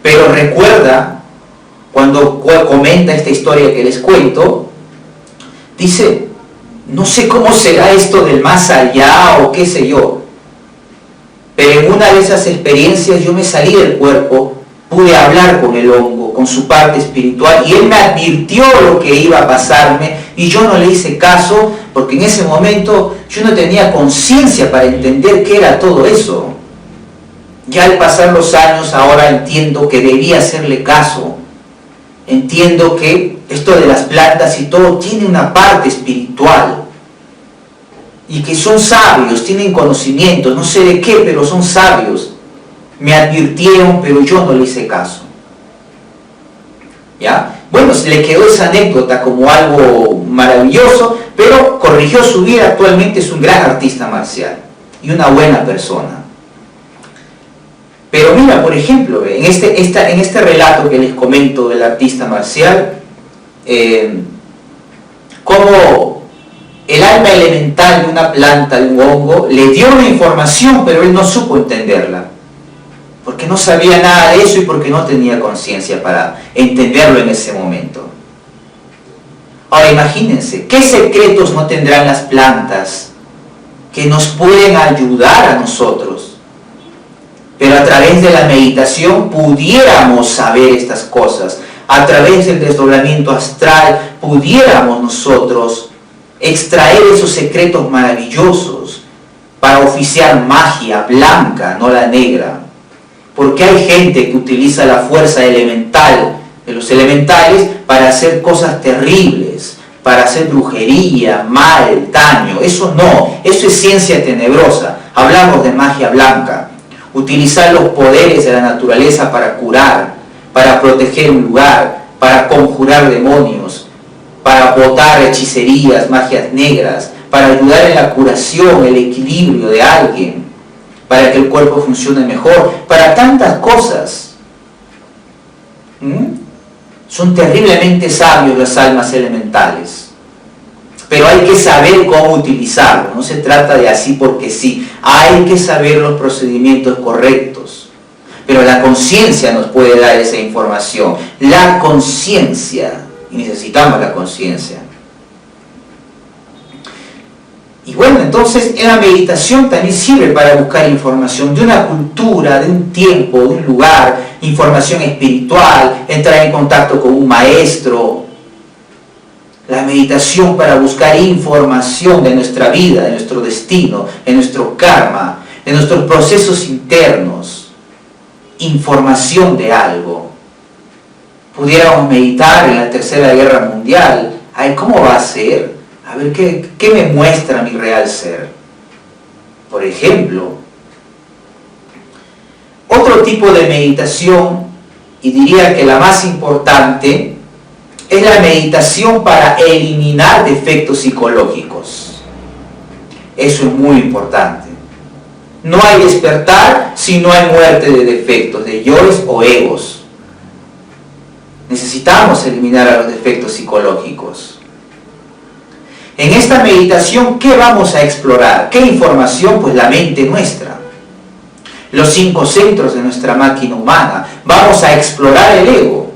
Pero recuerda, cuando comenta esta historia que les cuento, dice, no sé cómo será esto del más allá o qué sé yo, pero en una de esas experiencias yo me salí del cuerpo, pude hablar con el hongo, con su parte espiritual, y él me advirtió lo que iba a pasarme, y yo no le hice caso, porque en ese momento yo no tenía conciencia para entender qué era todo eso. Ya al pasar los años, ahora entiendo que debía hacerle caso. Entiendo que esto de las plantas y todo tiene una parte espiritual, y que son sabios, tienen conocimientos, no sé de qué, pero son sabios. Me advirtieron, pero yo no le hice caso. ¿Ya? Bueno, se le quedó esa anécdota como algo maravilloso, pero corrigió su vida. Actualmente es un gran artista marcial y una buena persona. Pero mira, por ejemplo, en este relato que les comento del artista marcial, cómo el alma elemental de una planta, de un hongo, le dio una información, pero él no supo entenderla, porque no sabía nada de eso y porque no tenía conciencia para entenderlo en ese momento. Ahora imagínense, ¿qué secretos no tendrán las plantas que nos pueden ayudar a nosotros? Pero a través de la meditación pudiéramos saber estas cosas. A través del desdoblamiento astral pudiéramos nosotros extraer esos secretos maravillosos para oficiar magia blanca, no la negra. Porque hay gente que utiliza la fuerza elemental de los elementales para hacer cosas terribles, para hacer brujería, mal, daño. Eso no, eso es ciencia tenebrosa. Hablamos de magia blanca. Utilizar los poderes de la naturaleza para curar, para proteger un lugar, para conjurar demonios, para botar hechicerías, magias negras, para ayudar en la curación, el equilibrio de alguien, para que el cuerpo funcione mejor, para tantas cosas. Son terriblemente sabios las almas elementales. Pero hay que saber cómo utilizarlo, no se trata de así porque sí, hay que saber los procedimientos correctos. Pero la conciencia nos puede dar esa información, la conciencia, y necesitamos la conciencia. Y bueno, entonces la meditación también sirve para buscar información de una cultura, de un tiempo, de un lugar, información espiritual, entrar en contacto con un maestro. La meditación para buscar información de nuestra vida, de nuestro destino, de nuestro karma, de nuestros procesos internos. Información de algo. Pudiéramos meditar en la Tercera Guerra Mundial. Ay, ¿cómo va a ser? A ver, ¿qué me muestra mi real ser? Por ejemplo, otro tipo de meditación y diría que la más importante, es la meditación para eliminar defectos psicológicos. Eso es muy importante. No hay despertar si no hay muerte de defectos, de yoes o egos. Necesitamos eliminar a los defectos psicológicos. En esta meditación, ¿qué vamos a explorar? ¿Qué información? Pues la mente nuestra. Los 5 centros de nuestra máquina humana. Vamos a explorar el ego.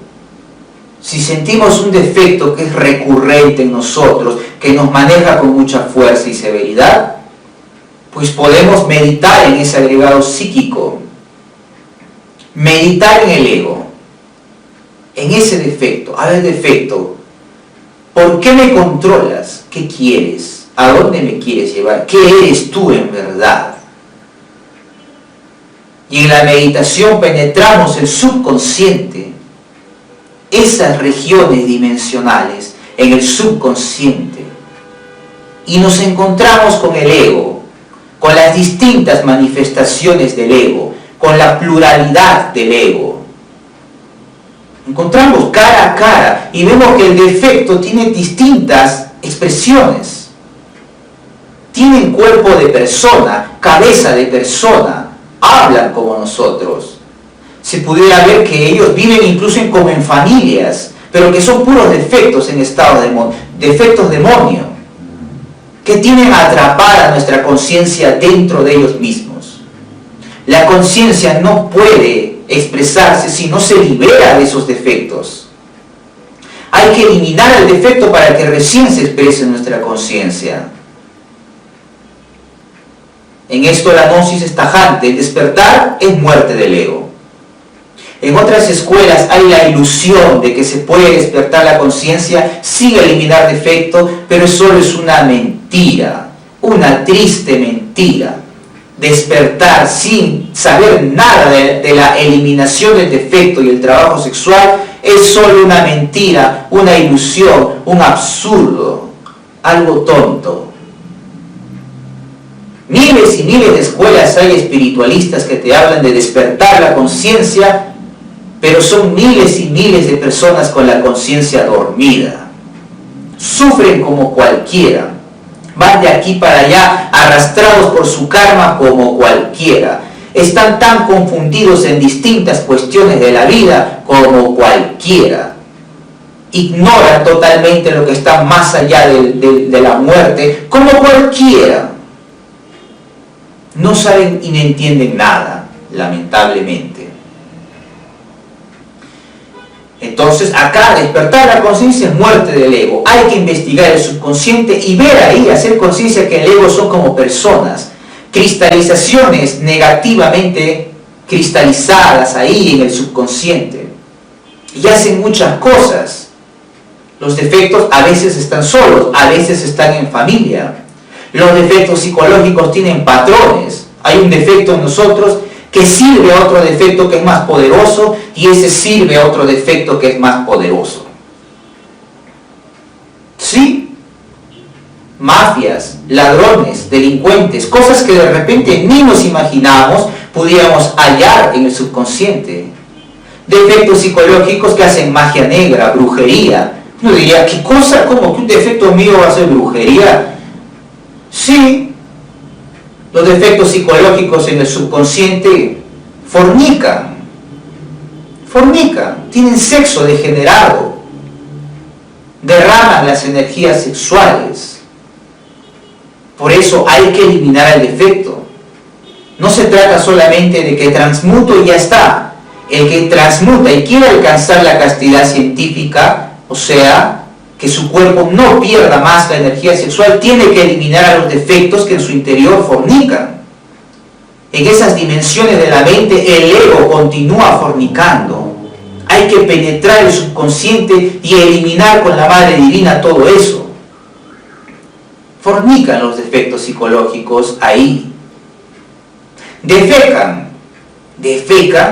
Si sentimos un defecto que es recurrente en nosotros, que nos maneja con mucha fuerza y severidad, pues podemos meditar en ese agregado psíquico. Meditar en el ego. En ese defecto. A ver, defecto. ¿Por qué me controlas? ¿Qué quieres? ¿A dónde me quieres llevar? ¿Qué eres tú en verdad? Y en la meditación penetramos el subconsciente, esas regiones dimensionales en el subconsciente, y nos encontramos con el ego, con las distintas manifestaciones del ego, con la pluralidad del ego. Encontramos cara a cara y vemos que el defecto tiene distintas expresiones. Tienen cuerpo de persona, cabeza de persona, hablan como nosotros. Se pudiera ver que ellos viven incluso como en familias, pero que son puros defectos en estado de defectos demonio, que tienen atrapada nuestra conciencia dentro de ellos mismos. La conciencia no puede expresarse si no se libera de esos defectos. Hay que eliminar el defecto para que recién se exprese nuestra conciencia. En esto la gnosis es tajante. El despertar es muerte del ego. En otras escuelas hay la ilusión de que se puede despertar la conciencia sin eliminar defecto, pero solo es una mentira, una triste mentira. Despertar sin saber nada de la eliminación del defecto y el trabajo sexual es solo una mentira, una ilusión, un absurdo, algo tonto. Miles y miles de escuelas hay espiritualistas que te hablan de despertar la conciencia, pero son miles y miles de personas con la conciencia dormida. Sufren como cualquiera. Van de aquí para allá, arrastrados por su karma como cualquiera. Están tan confundidos en distintas cuestiones de la vida como cualquiera. Ignoran totalmente lo que está más allá de la muerte como cualquiera. No saben y no entienden nada, lamentablemente. Entonces, acá despertar la conciencia es muerte del ego. Hay que investigar el subconsciente y ver ahí, hacer conciencia que el ego son como personas, cristalizaciones negativamente cristalizadas ahí en el subconsciente. Y hacen muchas cosas. Los defectos a veces están solos, a veces están en familia. Los defectos psicológicos tienen patrones. Hay un defecto en nosotros que sirve a otro defecto que es más poderoso, y ese sirve a otro defecto que es más poderoso. ¿Sí? Mafias, ladrones, delincuentes, cosas que de repente ni nos imaginamos pudiéramos hallar en el subconsciente. Defectos psicológicos que hacen magia negra, brujería. Uno diría, ¿qué cosa? ¿Cómo que un defecto mío va a ser brujería? Sí. Los defectos psicológicos en el subconsciente fornican, tienen sexo degenerado, derraman las energías sexuales. Por eso hay que eliminar el defecto. No se trata solamente de que transmuto y ya está. El que transmuta y quiere alcanzar la castidad científica, o sea, que su cuerpo no pierda más la energía sexual, tiene que eliminar a los defectos que en su interior fornican. En esas dimensiones de la mente el ego continúa fornicando. Hay que penetrar el subconsciente y eliminar con la Madre Divina todo eso. Fornican los defectos psicológicos ahí. Defecan,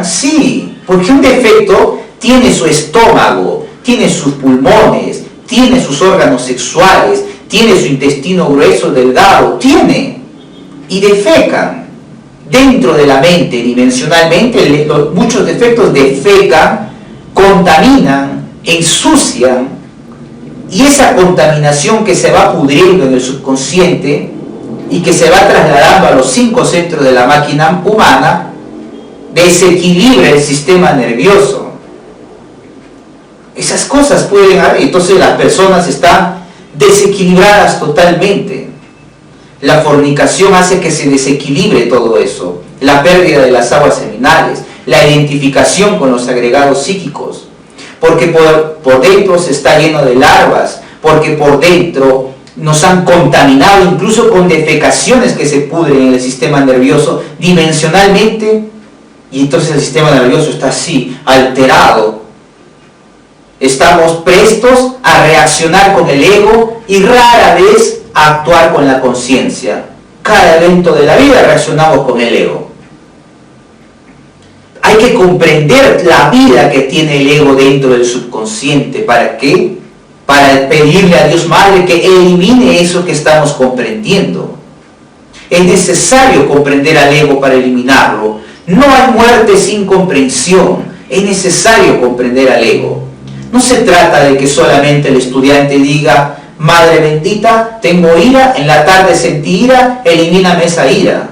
sí, porque un defecto tiene su estómago, tiene sus pulmones, tiene sus órganos sexuales, tiene su intestino grueso, delgado, tiene, y defecan dentro de la mente, dimensionalmente. Muchos defectos defecan contaminan, ensucian, y esa contaminación que se va pudriendo en el subconsciente y que se va trasladando a los 5 centros de la máquina humana, desequilibra el sistema nervioso. Esas cosas pueden haber, entonces las personas están desequilibradas totalmente. La fornicación hace que se desequilibre todo eso, la pérdida de las aguas seminales, la identificación con los agregados psíquicos, porque por dentro se está lleno de larvas, porque por dentro nos han contaminado incluso con defecaciones que se pudren en el sistema nervioso dimensionalmente, y entonces el sistema nervioso está así, alterado. Estamos prestos a reaccionar con el ego y rara vez a actuar con la conciencia. Cada evento de la vida reaccionamos con el ego. Hay que comprender la vida que tiene el ego dentro del subconsciente. ¿Para qué? Para pedirle a Dios Madre que elimine eso que estamos comprendiendo. Es necesario comprender al ego para eliminarlo. No hay muerte sin comprensión. Es necesario comprender al ego. No se trata de que solamente el estudiante diga: Madre bendita, tengo ira, en la tarde sentí ira, elimíname esa ira.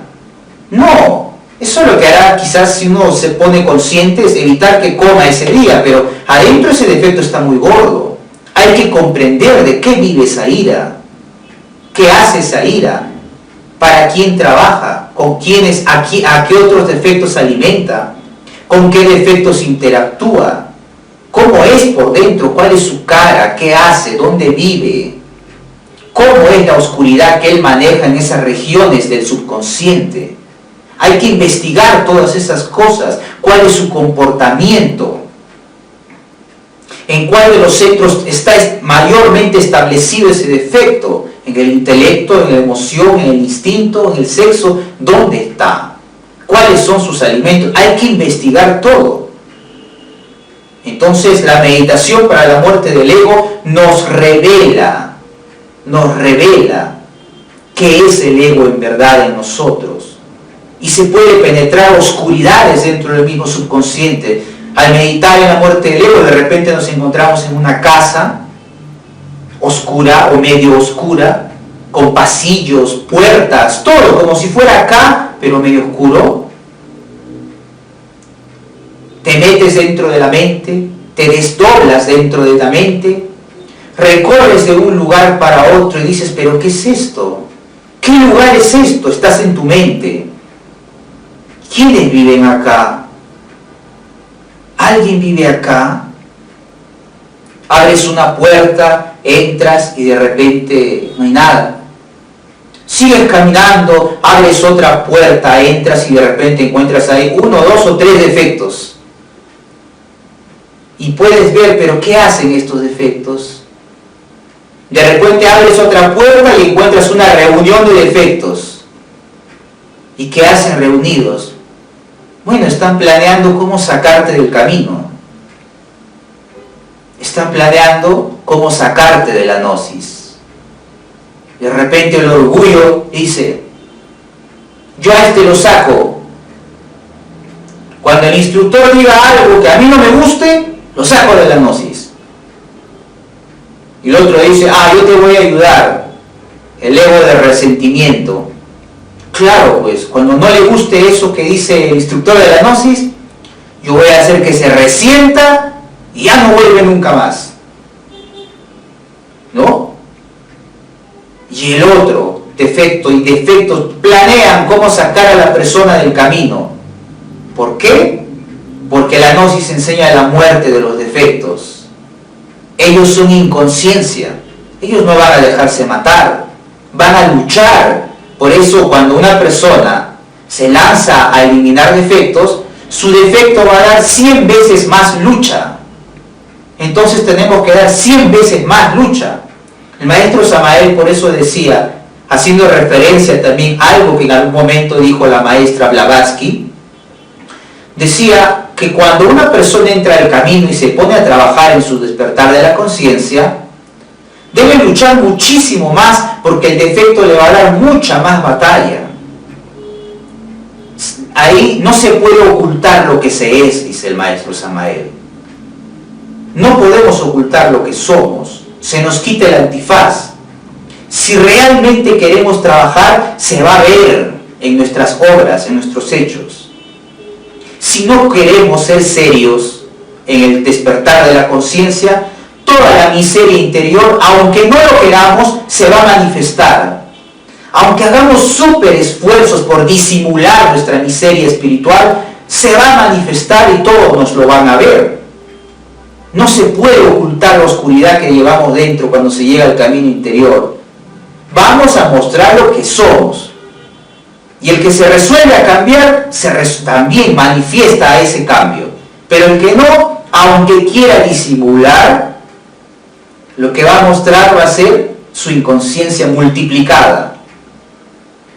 No, eso es lo que hará quizás si uno se pone consciente, es evitar que coma ese día, pero adentro ese defecto está muy gordo. Hay que comprender de qué vive esa ira, qué hace esa ira, para quién trabaja, con quiénes, a qué otros defectos alimenta, con qué defectos interactúa, cómo es por dentro, cuál es su cara, qué hace, dónde vive, cómo es la oscuridad que él maneja en esas regiones del subconsciente. Hay que investigar todas esas cosas, cuál es su comportamiento, en cuál de los centros está mayormente establecido ese defecto, en el intelecto, en la emoción, en el instinto, en el sexo, ¿dónde está? ¿Cuáles son sus alimentos? Hay que investigar todo. Entonces la meditación para la muerte del ego nos revela qué es el ego en verdad en nosotros. Y se puede penetrar oscuridades dentro del mismo subconsciente. Al meditar en la muerte del ego, de repente nos encontramos en una casa oscura o medio oscura, con pasillos, puertas, todo como si fuera acá, pero medio oscuro. Te metes dentro de la mente, te desdoblas dentro de la mente, recorres de un lugar para otro y dices: ¿pero qué es esto? ¿Qué lugar es esto? Estás en tu mente. ¿Quiénes viven acá? ¿Alguien vive acá? Abres una puerta, entras y de repente no hay nada. Sigues caminando, abres otra puerta, entras y de repente encuentras ahí 1, 2 o 3 defectos. Y puedes ver, pero ¿qué hacen estos defectos? De repente abres otra puerta y encuentras una reunión de defectos. ¿Y qué hacen reunidos? Bueno, están planeando cómo sacarte del camino. Están planeando cómo sacarte de la gnosis. De repente el orgullo dice: yo a este lo saco. Cuando el instructor diga algo que a mí no me guste, lo saco de la gnosis. Y el otro dice: yo te voy a ayudar. El ego de resentimiento. Claro, pues, cuando no le guste eso que dice el instructor de la gnosis, yo voy a hacer que se resienta y ya no vuelve nunca más. ¿No? Y el otro, defecto y defectos, planean cómo sacar a la persona del camino. ¿Por qué? Porque la gnosis enseña la muerte de los defectos. Ellos son inconsciencia. Ellos no van a dejarse matar. Van a luchar. Por eso cuando una persona se lanza a eliminar defectos, su defecto va a dar 100 veces más lucha. Entonces tenemos que dar 100 veces más lucha. El maestro Samael por eso decía, haciendo referencia también a algo que en algún momento dijo la maestra Blavatsky, decía que cuando una persona entra al camino y se pone a trabajar en su despertar de la conciencia, debe luchar muchísimo más porque el defecto le va a dar mucha más batalla. Ahí no se puede ocultar lo que se es, dice el maestro Samael. no podemos ocultar lo que somos, se nos quita el antifaz. Si realmente queremos trabajar, se va a ver en nuestras obras, en nuestros hechos. Si no queremos ser serios en el despertar de la conciencia, toda la miseria interior, aunque no lo queramos, se va a manifestar. Aunque hagamos súper esfuerzos por disimular nuestra miseria espiritual, se va a manifestar y todos nos lo van a ver. No se puede ocultar la oscuridad que llevamos dentro cuando se llega al camino interior. Vamos a mostrar lo que somos. Y el que se resuelve a cambiar, también manifiesta ese cambio. Pero el que no, aunque quiera disimular, lo que va a mostrar va a ser su inconsciencia multiplicada.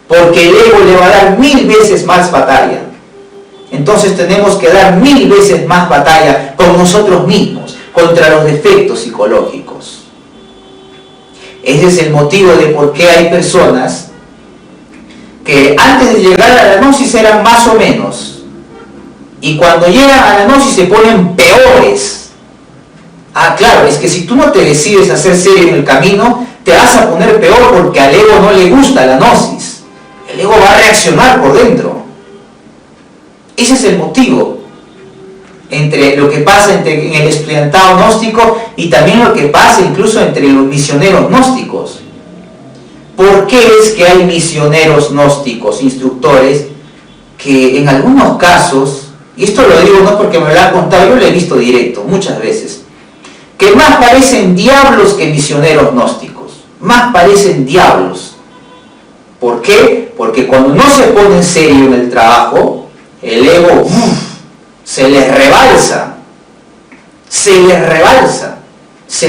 Porque el ego le va a dar 1000 veces más batalla. Entonces tenemos que dar 1000 veces más batalla con nosotros mismos, contra los defectos psicológicos. Ese es el motivo de por qué hay personas que antes de llegar a la gnosis eran más o menos, y cuando llegan a la gnosis se ponen peores. Ah, claro, es que si tú no te decides a ser serio en el camino, te vas a poner peor porque al ego no le gusta la gnosis. El ego va a reaccionar por dentro. Ese es el motivo entre lo que pasa en el estudiantado gnóstico y también lo que pasa incluso entre los misioneros gnósticos. ¿Por qué es que hay misioneros gnósticos, instructores, que en algunos casos, y esto lo digo no porque me lo han contado, yo lo he visto directo muchas veces, que más parecen diablos que misioneros gnósticos, más parecen diablos? ¿Por qué? Porque cuando no se pone en serio en el trabajo, el ego se les rebalsa, se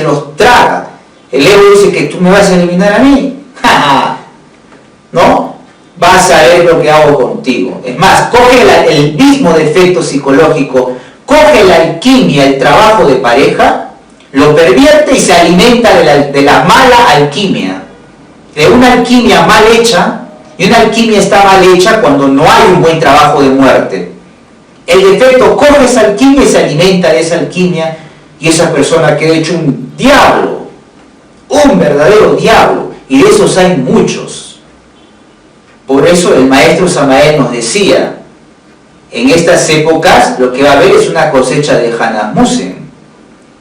los traga. El ego dice que tú me vas a eliminar a mí, ¿no? Vas a ver lo que hago contigo. Es más, coge el mismo defecto psicológico, coge la alquimia, el trabajo de pareja, lo pervierte y se alimenta de la mala alquimia, de una alquimia mal hecha. Y una alquimia está mal hecha cuando no hay un buen trabajo de muerte. El defecto coge esa alquimia y se alimenta de esa alquimia, y esa persona queda hecho un diablo, un verdadero diablo, y de esos hay muchos. Por eso el maestro Samael nos decía, en estas épocas lo que va a haber es una cosecha de Hanasmussen,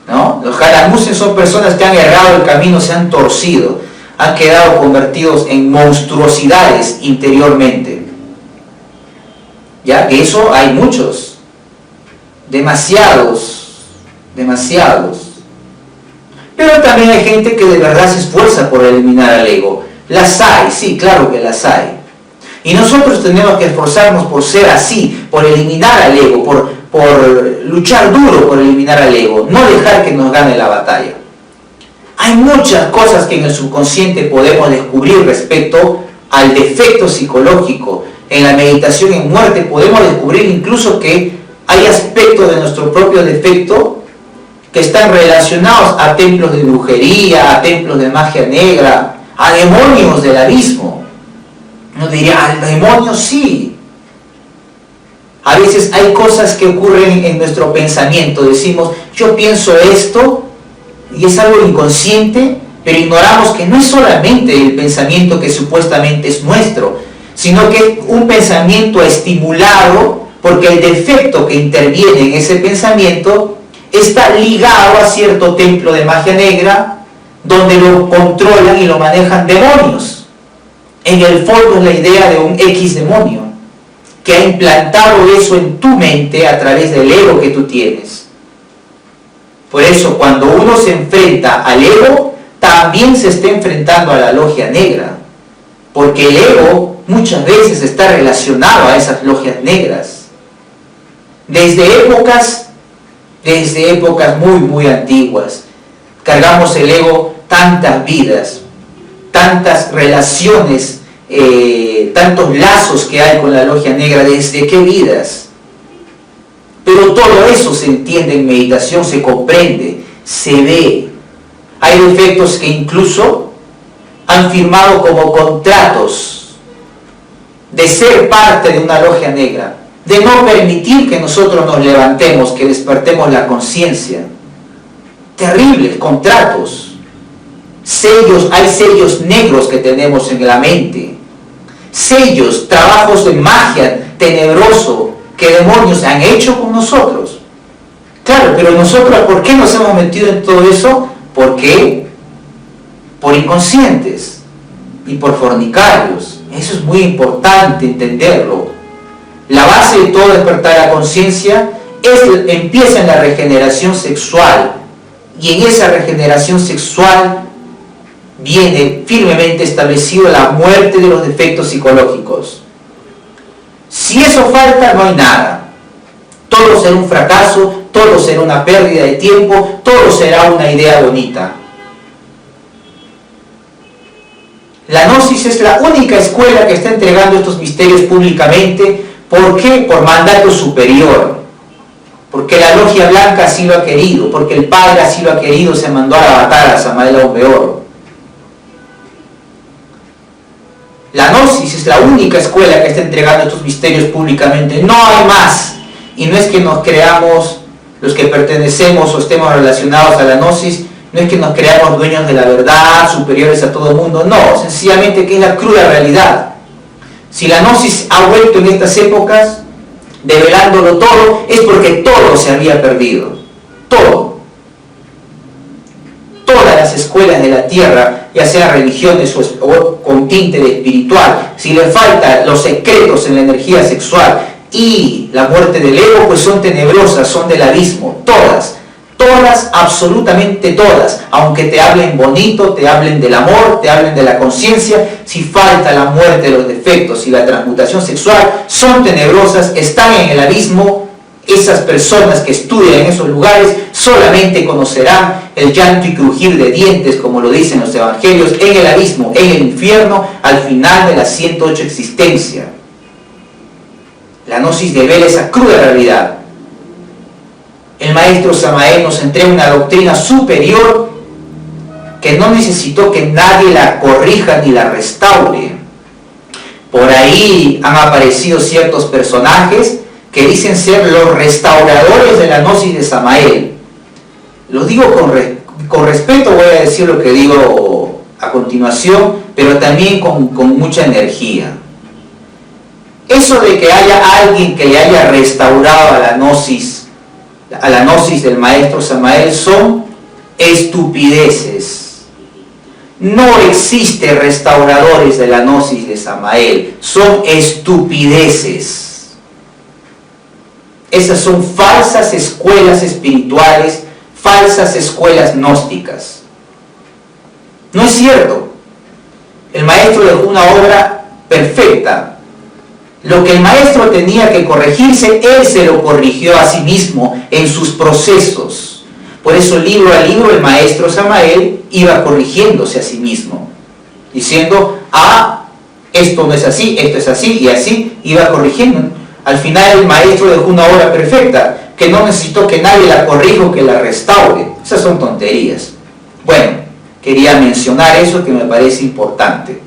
¿no? Los Hanasmussen son personas que han errado el camino, se han torcido, han quedado convertidos en monstruosidades interiormente. Ya, de eso hay muchos, demasiados. Pero también hay gente que de verdad se esfuerza por eliminar al ego. Las hay, sí, claro que las hay. Y nosotros tenemos que esforzarnos por ser así, por eliminar al ego, por luchar duro por eliminar al ego, no dejar que nos gane la batalla. Hay muchas cosas que en el subconsciente podemos descubrir respecto al defecto psicológico. En la meditación en muerte podemos descubrir incluso que hay aspectos de nuestro propio defecto que están relacionados a templos de brujería, a templos de magia negra, a demonios del abismo. Uno diría, ¿al demonio? Sí. A veces hay cosas que ocurren en nuestro pensamiento. Decimos, yo pienso esto, y es algo inconsciente, pero ignoramos que no es solamente el pensamiento que supuestamente es nuestro, sino que es un pensamiento estimulado porque el defecto que interviene en ese pensamiento está ligado a cierto templo de magia negra donde lo controlan y lo manejan demonios. En el fondo es la idea de un X demonio que ha implantado eso en tu mente a través del ego que tú tienes. Por eso, cuando uno se enfrenta al ego, también se está enfrentando a la logia negra, porque el ego muchas veces está relacionado a esas logias negras. Desde épocas muy antiguas, cargamos el ego tantas vidas, tantas relaciones, tantos lazos que hay con la logia negra. ¿Desde qué vidas? Pero todo eso se entiende en meditación, se comprende, se ve. Hay defectos que incluso han firmado como contratos de ser parte de una logia negra, de no permitir que nosotros nos levantemos, que despertemos la conciencia. terribles contratos, sellos, hay sellos negros que tenemos en la mente, sellos, trabajos de magia tenebroso que demonios han hecho con nosotros. Claro, pero nosotros, ¿por qué nos hemos metido en todo eso? ¿Por qué? Por inconscientes y por fornicarios. Eso es muy importante entenderlo. La base de todo despertar la conciencia empieza en la regeneración sexual, y en esa regeneración sexual viene firmemente establecido la muerte de los defectos psicológicos. Si eso falta, no hay nada. Todo será un fracaso, todo será una pérdida de tiempo, todo será una idea bonita. La Gnosis es la única escuela que está entregando estos misterios públicamente. ¿Por qué? Por mandato superior. Porque la logia blanca así lo ha querido, porque el Padre así lo ha querido, se mandó a la batalla a Samael Aún Weor. La Gnosis es la única escuela que está entregando estos misterios públicamente. No hay más. Y no es que nos creamos, los que pertenecemos o estemos relacionados a la Gnosis, no es que nos creamos dueños de la verdad, superiores a todo el mundo. No, sencillamente que es la cruda realidad. Si la Gnosis ha vuelto en estas épocas, develándolo todo, es porque todo se había perdido. Todo. Todas las escuelas de la tierra, ya sean religiones o con tinte de espiritual, si le faltan los secretos en la energía sexual y la muerte del ego, pues son tenebrosas, son del abismo. Todas. Todas, absolutamente todas, aunque te hablen bonito, te hablen del amor, te hablen de la conciencia, si falta la muerte de los defectos y la transmutación sexual, son tenebrosas, están en el abismo. Esas personas que estudian en esos lugares solamente conocerán el llanto y crujir de dientes, como lo dicen los evangelios, en el abismo, en el infierno, al final de la 108 existencia. La Gnosis devela esa cruda realidad. El maestro Samael nos entrega una doctrina superior que no necesitó que nadie la corrija ni la restaure. Por ahí han aparecido ciertos personajes que dicen ser los restauradores de la Gnosis de Samael. Lo digo con respeto, voy a decir lo que digo a continuación, pero también con mucha energía. Eso de que haya alguien que le haya restaurado a la Gnosis del maestro Samael son estupideces. No existe restauradores de la Gnosis de Samael, son estupideces. Esas son falsas escuelas espirituales, falsas escuelas gnósticas. No es cierto. El maestro dejó una obra perfecta. Lo que el maestro tenía que corregirse, él se lo corrigió a sí mismo en sus procesos. Por eso libro a libro el maestro Samael iba corrigiéndose a sí mismo, diciendo, esto no es así, esto es así, y así iba corrigiendo. Al final el maestro dejó una obra perfecta, que no necesitó que nadie la corrija o que la restaure. Esas son tonterías. Bueno, quería mencionar eso que me parece importante.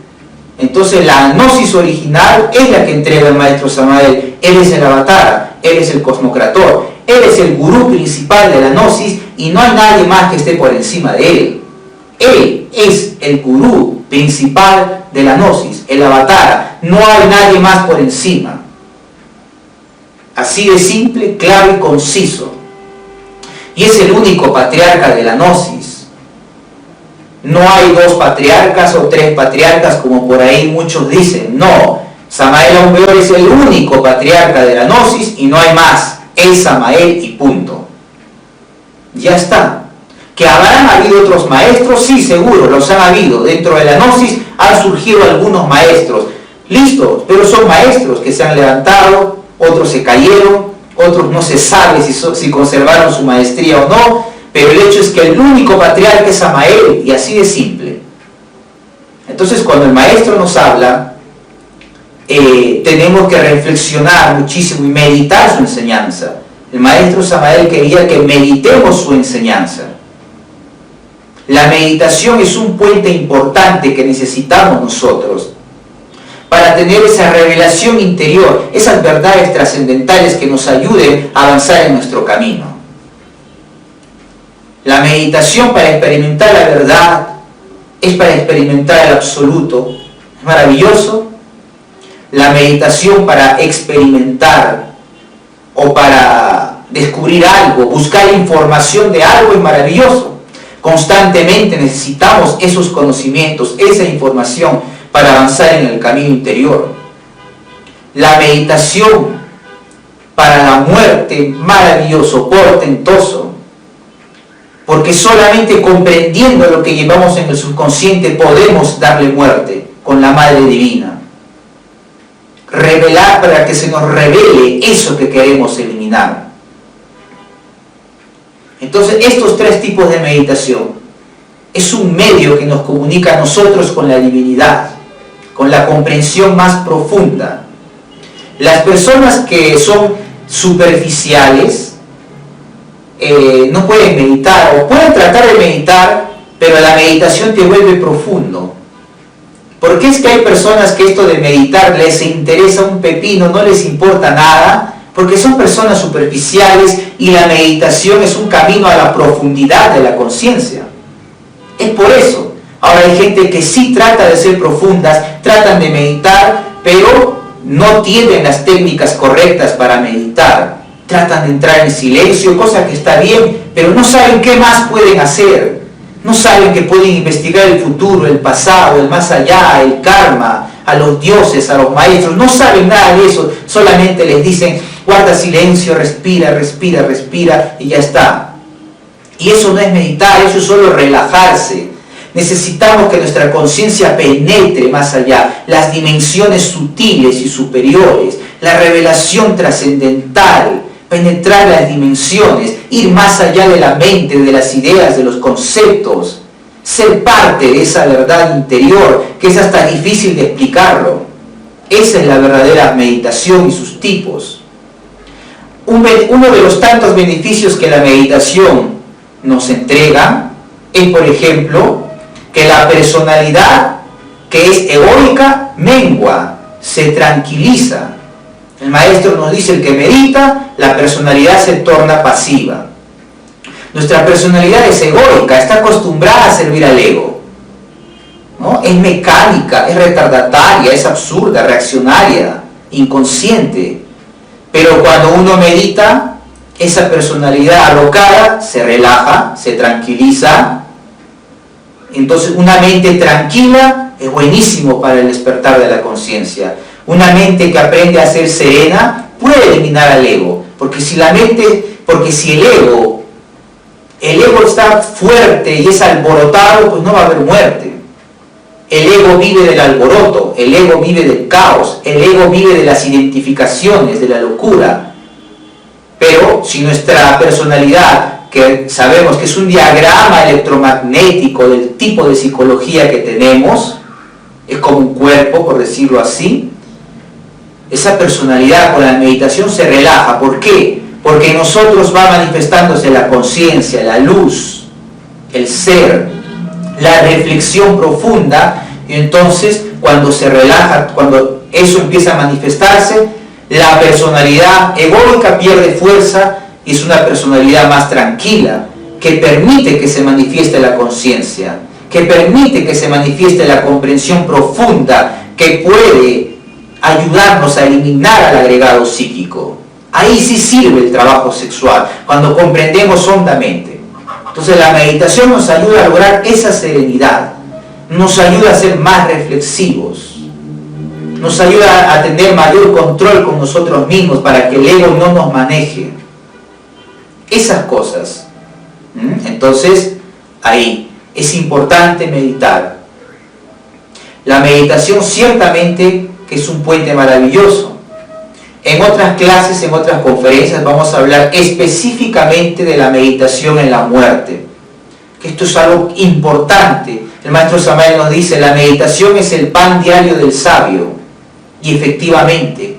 Entonces la Gnosis original es la que entrega el maestro Samael. Él es el avatar, él es el cosmocrator, él es el gurú principal de la Gnosis y no hay nadie más que esté por encima de él. Él es el gurú principal de la Gnosis, el avatar. No hay nadie más por encima. Así de simple, claro y conciso. Y es el único patriarca de la Gnosis. No hay 2 patriarcas o 3 patriarcas como por ahí muchos dicen. No, Samael Aún Weor es el único patriarca de la Gnosis y no hay más. Es Samael y punto. Ya está. ¿Que habrán habido otros maestros? Sí, seguro, los han habido. Dentro de la Gnosis han surgido algunos maestros. Listo, pero son maestros que se han levantado, otros se cayeron, otros no se sabe si conservaron su maestría o no. Pero el hecho es que el único patriarca es Samael, y así de simple. Entonces, cuando el maestro nos habla, tenemos que reflexionar muchísimo y meditar su enseñanza. El maestro Samael quería que meditemos su enseñanza. La meditación es un puente importante que necesitamos nosotros para tener esa revelación interior, esas verdades trascendentales que nos ayuden a avanzar en nuestro camino. La meditación para experimentar la verdad es para experimentar el absoluto. Es maravilloso. La meditación para experimentar o para descubrir algo, buscar información de algo es maravilloso. Constantemente necesitamos esos conocimientos, esa información para avanzar en el camino interior. La meditación para la muerte, maravilloso, portentoso, porque solamente comprendiendo lo que llevamos en el subconsciente podemos darle muerte con la Madre Divina. Revelar para que se nos revele eso que queremos eliminar. Entonces, estos tres tipos de meditación es un medio que nos comunica a nosotros con la divinidad, con la comprensión más profunda. Las personas que son superficiales no pueden meditar, o pueden tratar de meditar, pero la meditación te vuelve profundo. ¿Por qué es que hay personas que esto de meditar les interesa un pepino, no les importa nada? Porque son personas superficiales y la meditación es un camino a la profundidad de la conciencia. Es por eso. Ahora hay gente que sí trata de ser profundas, tratan de meditar, pero no tienen las técnicas correctas para meditar. Tratan de entrar en silencio, cosa que está bien, pero no saben qué más pueden hacer. No saben que pueden investigar el futuro, el pasado, el más allá, el karma, a los dioses, a los maestros. No saben nada de eso, solamente les dicen, guarda silencio, respira, respira, respira, y ya está. Y eso no es meditar, eso es solo relajarse. Necesitamos que nuestra conciencia penetre más allá, las dimensiones sutiles y superiores, la revelación trascendental, penetrar las dimensiones, ir más allá de la mente, de las ideas, de los conceptos, ser parte de esa verdad interior que es hasta difícil de explicarlo. Esa es la verdadera meditación y sus tipos. Uno de los tantos beneficios que la meditación nos entrega es, por ejemplo, que la personalidad que es egoica mengua, se tranquiliza. El maestro nos dice, el que medita, la personalidad se torna pasiva. Nuestra personalidad es egoica, está acostumbrada a servir al ego, ¿no? Es mecánica, es retardataria, es absurda, reaccionaria, inconsciente. Pero cuando uno medita, esa personalidad alocada se relaja, se tranquiliza. Entonces una mente tranquila es buenísimo para el despertar de la conciencia. Una mente que aprende a ser serena puede eliminar al ego, porque si el ego está fuerte y es alborotado, pues no va a haber muerte. El ego vive del alboroto, el ego vive del caos, el ego vive de las identificaciones, de la locura. Pero si nuestra personalidad, que sabemos que es un diagrama electromagnético del tipo de psicología que tenemos, es como un cuerpo, por decirlo así, esa personalidad con la meditación se relaja. ¿Por qué? Porque en nosotros va manifestándose la conciencia, la luz, el ser, la reflexión profunda, y entonces cuando se relaja, cuando eso empieza a manifestarse, la personalidad egoica pierde fuerza y es una personalidad más tranquila, que permite que se manifieste la conciencia, que permite que se manifieste la comprensión profunda, que puede ayudarnos a eliminar al agregado psíquico. Ahí sí sirve el trabajo sexual, cuando comprendemos hondamente. Entonces la meditación nos ayuda a lograr esa serenidad, nos ayuda a ser más reflexivos, nos ayuda a tener mayor control con nosotros mismos para que el ego no nos maneje. Esas cosas. Entonces, ahí es importante meditar. La meditación ciertamente que es un puente maravilloso. En otras clases, en otras conferencias, vamos a hablar específicamente de la meditación en la muerte. Que esto es algo importante. El maestro Samael nos dice, la meditación es el pan diario del sabio. Y efectivamente,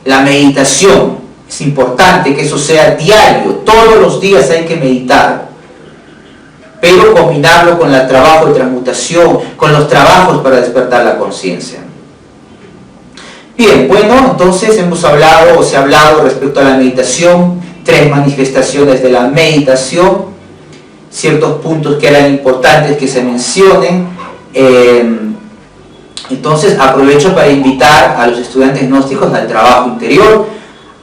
la meditación es importante que eso sea diario. Todos los días hay que meditar. Pero combinarlo con el trabajo de transmutación, con los trabajos para despertar la conciencia. Bien, bueno, entonces se ha hablado respecto a la meditación, 3 manifestaciones de la meditación. ciertos puntos que eran importantes que se mencionen. Entonces aprovecho para invitar a los estudiantes gnósticos al trabajo interior,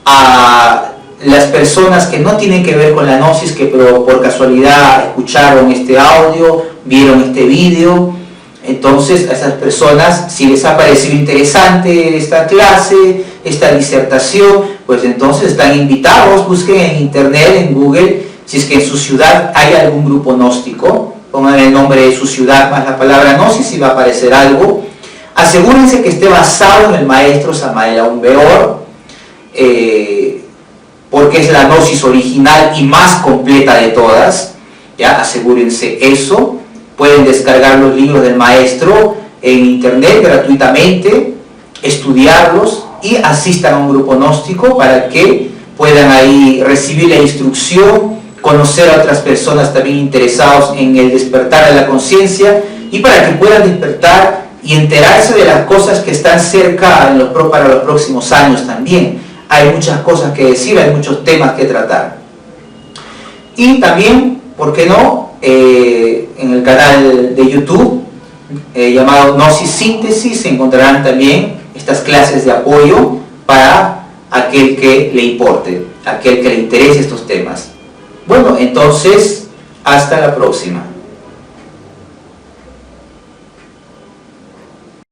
a las personas que no tienen que ver con la gnosis, que por casualidad escucharon este audio, vieron este vídeo. Entonces a esas personas, si les ha parecido interesante esta clase, esta disertación, pues entonces están invitados. Busquen en internet, en Google, si es que en su ciudad hay algún grupo gnóstico, pongan el nombre de su ciudad más la palabra gnosis y va a aparecer algo. Asegúrense que esté basado en el maestro Samael Aun Weor, porque es la gnosis original y más completa de todas, ¿ya? Asegúrense eso. Pueden descargar los libros del maestro en internet gratuitamente, estudiarlos y asistan a un grupo gnóstico para que puedan ahí recibir la instrucción, conocer a otras personas también interesados en el despertar de la conciencia y para que puedan despertar y enterarse de las cosas que están cerca para los próximos años también. Hay muchas cosas que decir, hay muchos temas que tratar. Y también, ¿por qué no?, en el canal de YouTube llamado Gnosis Síntesis se encontrarán también estas clases de apoyo para aquel que le importe, aquel que le interese estos temas. Bueno, entonces, hasta la próxima.